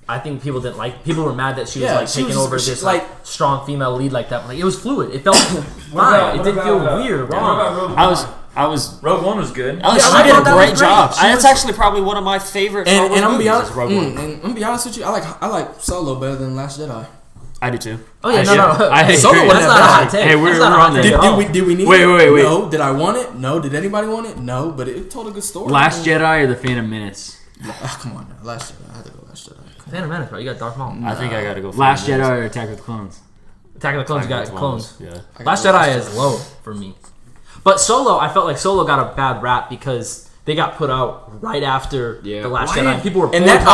I think people didn't like. People were mad that she was taking over this like strong female lead like that. Like it was fluid. It felt fine. It didn't feel weird. Wrong. I was. Rogue One was good. She did a great job. That's actually probably one of my favorite. And I'm gonna be honest. And I'm gonna be honest with you. I like Solo better than Last Jedi. I do too. Oh yeah, no. Solo wasn't that high take. Hey, we're on there. Did we need it? Wait. No. Did I want it? No. Did anybody want it? No. But it told a good story. Last Jedi or the Phantom Menace? Come on now. Last Jedi. I had to go Last Jedi. Phantom Menace, bro. You got Darth Maul. I think I got to go. Last Jedi or Attack of the Clones? Attack of the Clones. You got clones. Yeah. Last Jedi is low for me. But Solo, I felt like Solo got a bad rap because they got put out right after the Last Jedi. People were and that's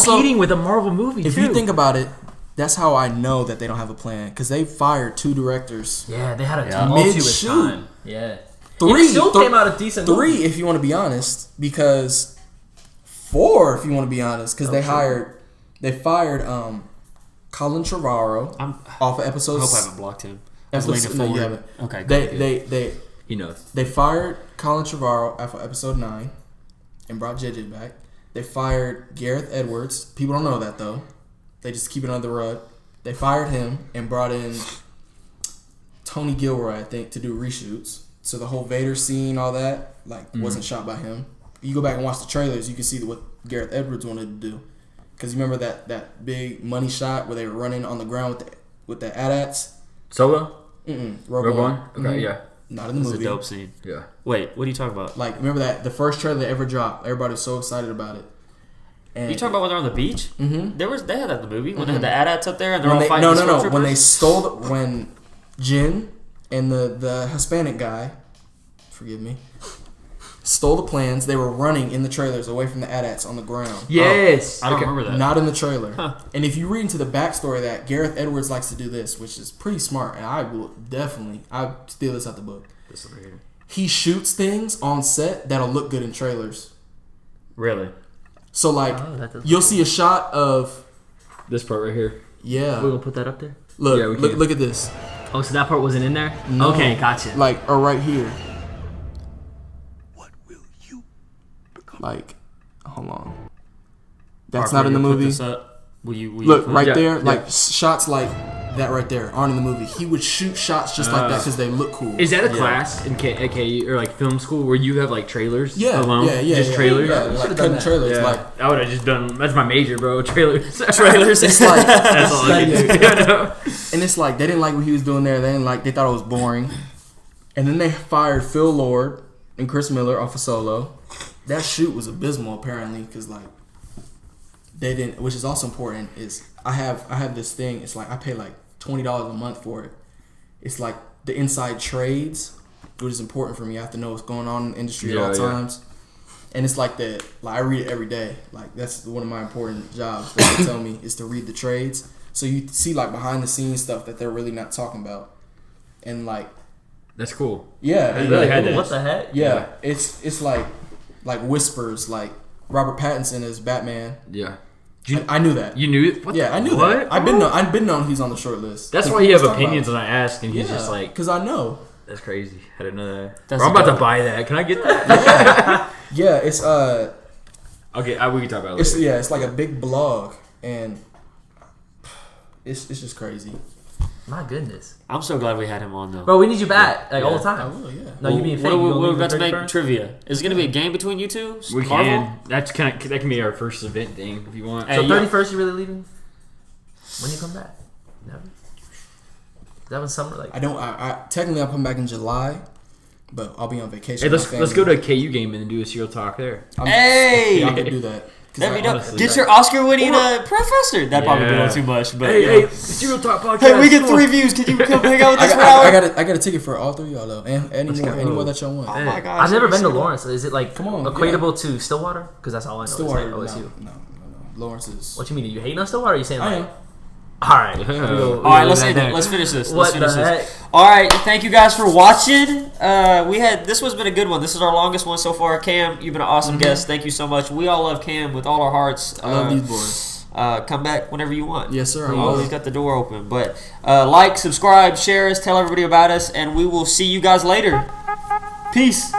competing with a Marvel movie. If you think about it, that's how I know that they don't have a plan because they fired 2 directors. Yeah, they had a tumultuous time. Yeah, 3 it still came out a decent. 3, movie. if you want to be honest, because 4, if you want to be honest, because they fired Colin Trevorrow off of episodes. I hope I haven't blocked him. No, you haven't. Okay. They he knows. They fired Colin Trevorrow after episode 9 and brought JJ back. They fired Gareth Edwards. People don't know that though. They just keep it under the rug. They fired him and brought in Tony Gilroy, I think, to do reshoots. So the whole Vader scene, all that, wasn't shot by him. You go back and watch the trailers, you can see what Gareth Edwards wanted to do. Because you remember that big money shot where they were running on the ground with the AT-ATs? Solo? Rogue One. Okay, yeah. Not in the movie. It's a dope scene. Yeah. Wait, what are you talking about? Like, remember that the first trailer that ever dropped? Everybody was so excited about it. And You talking about when they're on the beach? Mm-hmm. They had that in the movie when they had the AT-ATs up there and they're all fighting. No. When they stole when Jin and the Hispanic guy, forgive me, stole the plans. They were running in the trailers away from the AT-ATs on the ground. Yes. I don't remember that. Not in the trailer. Huh. And if you read into the backstory of that, Gareth Edwards likes to do this, which is pretty smart. And I steal this out the book. This over here. He shoots things on set that'll look good in trailers. Really? So like, you'll see a shot of This part right here. yeah. We're gonna put that up there. Look, Yeah, we can. look at this. Oh, so that part wasn't in there? No. Okay, gotcha. Like, or right here. What will you become? Like, hold on. That's Parker, not in the you'll put movie. this up? Will you Look put- right Yeah, there. yeah. Like shots like that right there aren't in the movie. He would shoot shots just like that because they look cool. Is that a class in KU or like film school where you have like trailers alone? Just trailers? Yeah, like cutting trailers. Yeah. Like I would have just done. That's my major, bro. Trailers. trailers? it's like, That's all I can do. I know. and it's like they didn't like what he was doing there. They thought it was boring. And then they fired Phil Lord and Chris Miller off of Solo. That shoot was abysmal apparently because like they didn't. Which is also important is I have this thing. It's like I pay like $20 a month for it. It's like the inside trades, which is important for me. I have to know what's going on in the industry at all times. And it's like I read it every day. Like that's one of my important jobs that they tell me is to read the trades. So you see like behind the scenes stuff that they're really not talking about. And like That's cool. yeah, I really had that. What the heck? yeah. It's like whispers like Robert Pattinson as Batman. Yeah. I knew that. You knew it? What Yeah, the- I knew what? that. I've been known he's on the short list. That's Because why you have people talk opinions about when I ask, and it. he's Yeah, just like, because I know. "That's crazy. I didn't know that." That's Bro, I'm about to dope. buy that. Can I get that? Yeah, it's Okay, we can talk about it it's later. it's like a big blog and it's just crazy. My goodness. I'm so glad we had him on though. Bro, we need you back. Like all the I time. will, yeah. No, you being fake. We're about to make trivia. Is it going to be a game between you two? We Marvel? can. That can be our first event thing if you want. Hey, So yeah. 31st, you really leaving? When you come back? Never. That was summer, like. I don't. I technically I'll come back in July, but I'll be on vacation. Hey, with my let's go family. to a KU game and do a serial talk there. Hey! Yeah, I could do that. 'Cause That'd be I- dope. honestly, Get that- your Oscar-winning professor. That'd probably be a Yeah. little too much, but Hey, you hey, know. serial talk podcast. Hey, we get come 3 on. views. Can you come hang out with us for an I hour? got a ticket for all 3 of y'all though, and any more that y'all want. Oh my gosh! I've never been to Lawrence. Lawrence. Is it like Come on, equatable to Stillwater? Because that's all I know. Stillwater, It's like OSU. no. Lawrence is. What you mean? Are you hating on Stillwater? Or are you saying I like? am. All right. All All right, let's end it. Let's finish this. What Let's finish the this. heck? All right, thank you guys for watching. This has been a good one. This is our longest one so far. Cam, you've been an awesome guest. Thank you so much. We all love Cam with all our hearts. I love these boys. Come back whenever you want. Yes, sir. I We will. always got the door open. But like, subscribe, share us, tell everybody about us, and we will see you guys later. Peace.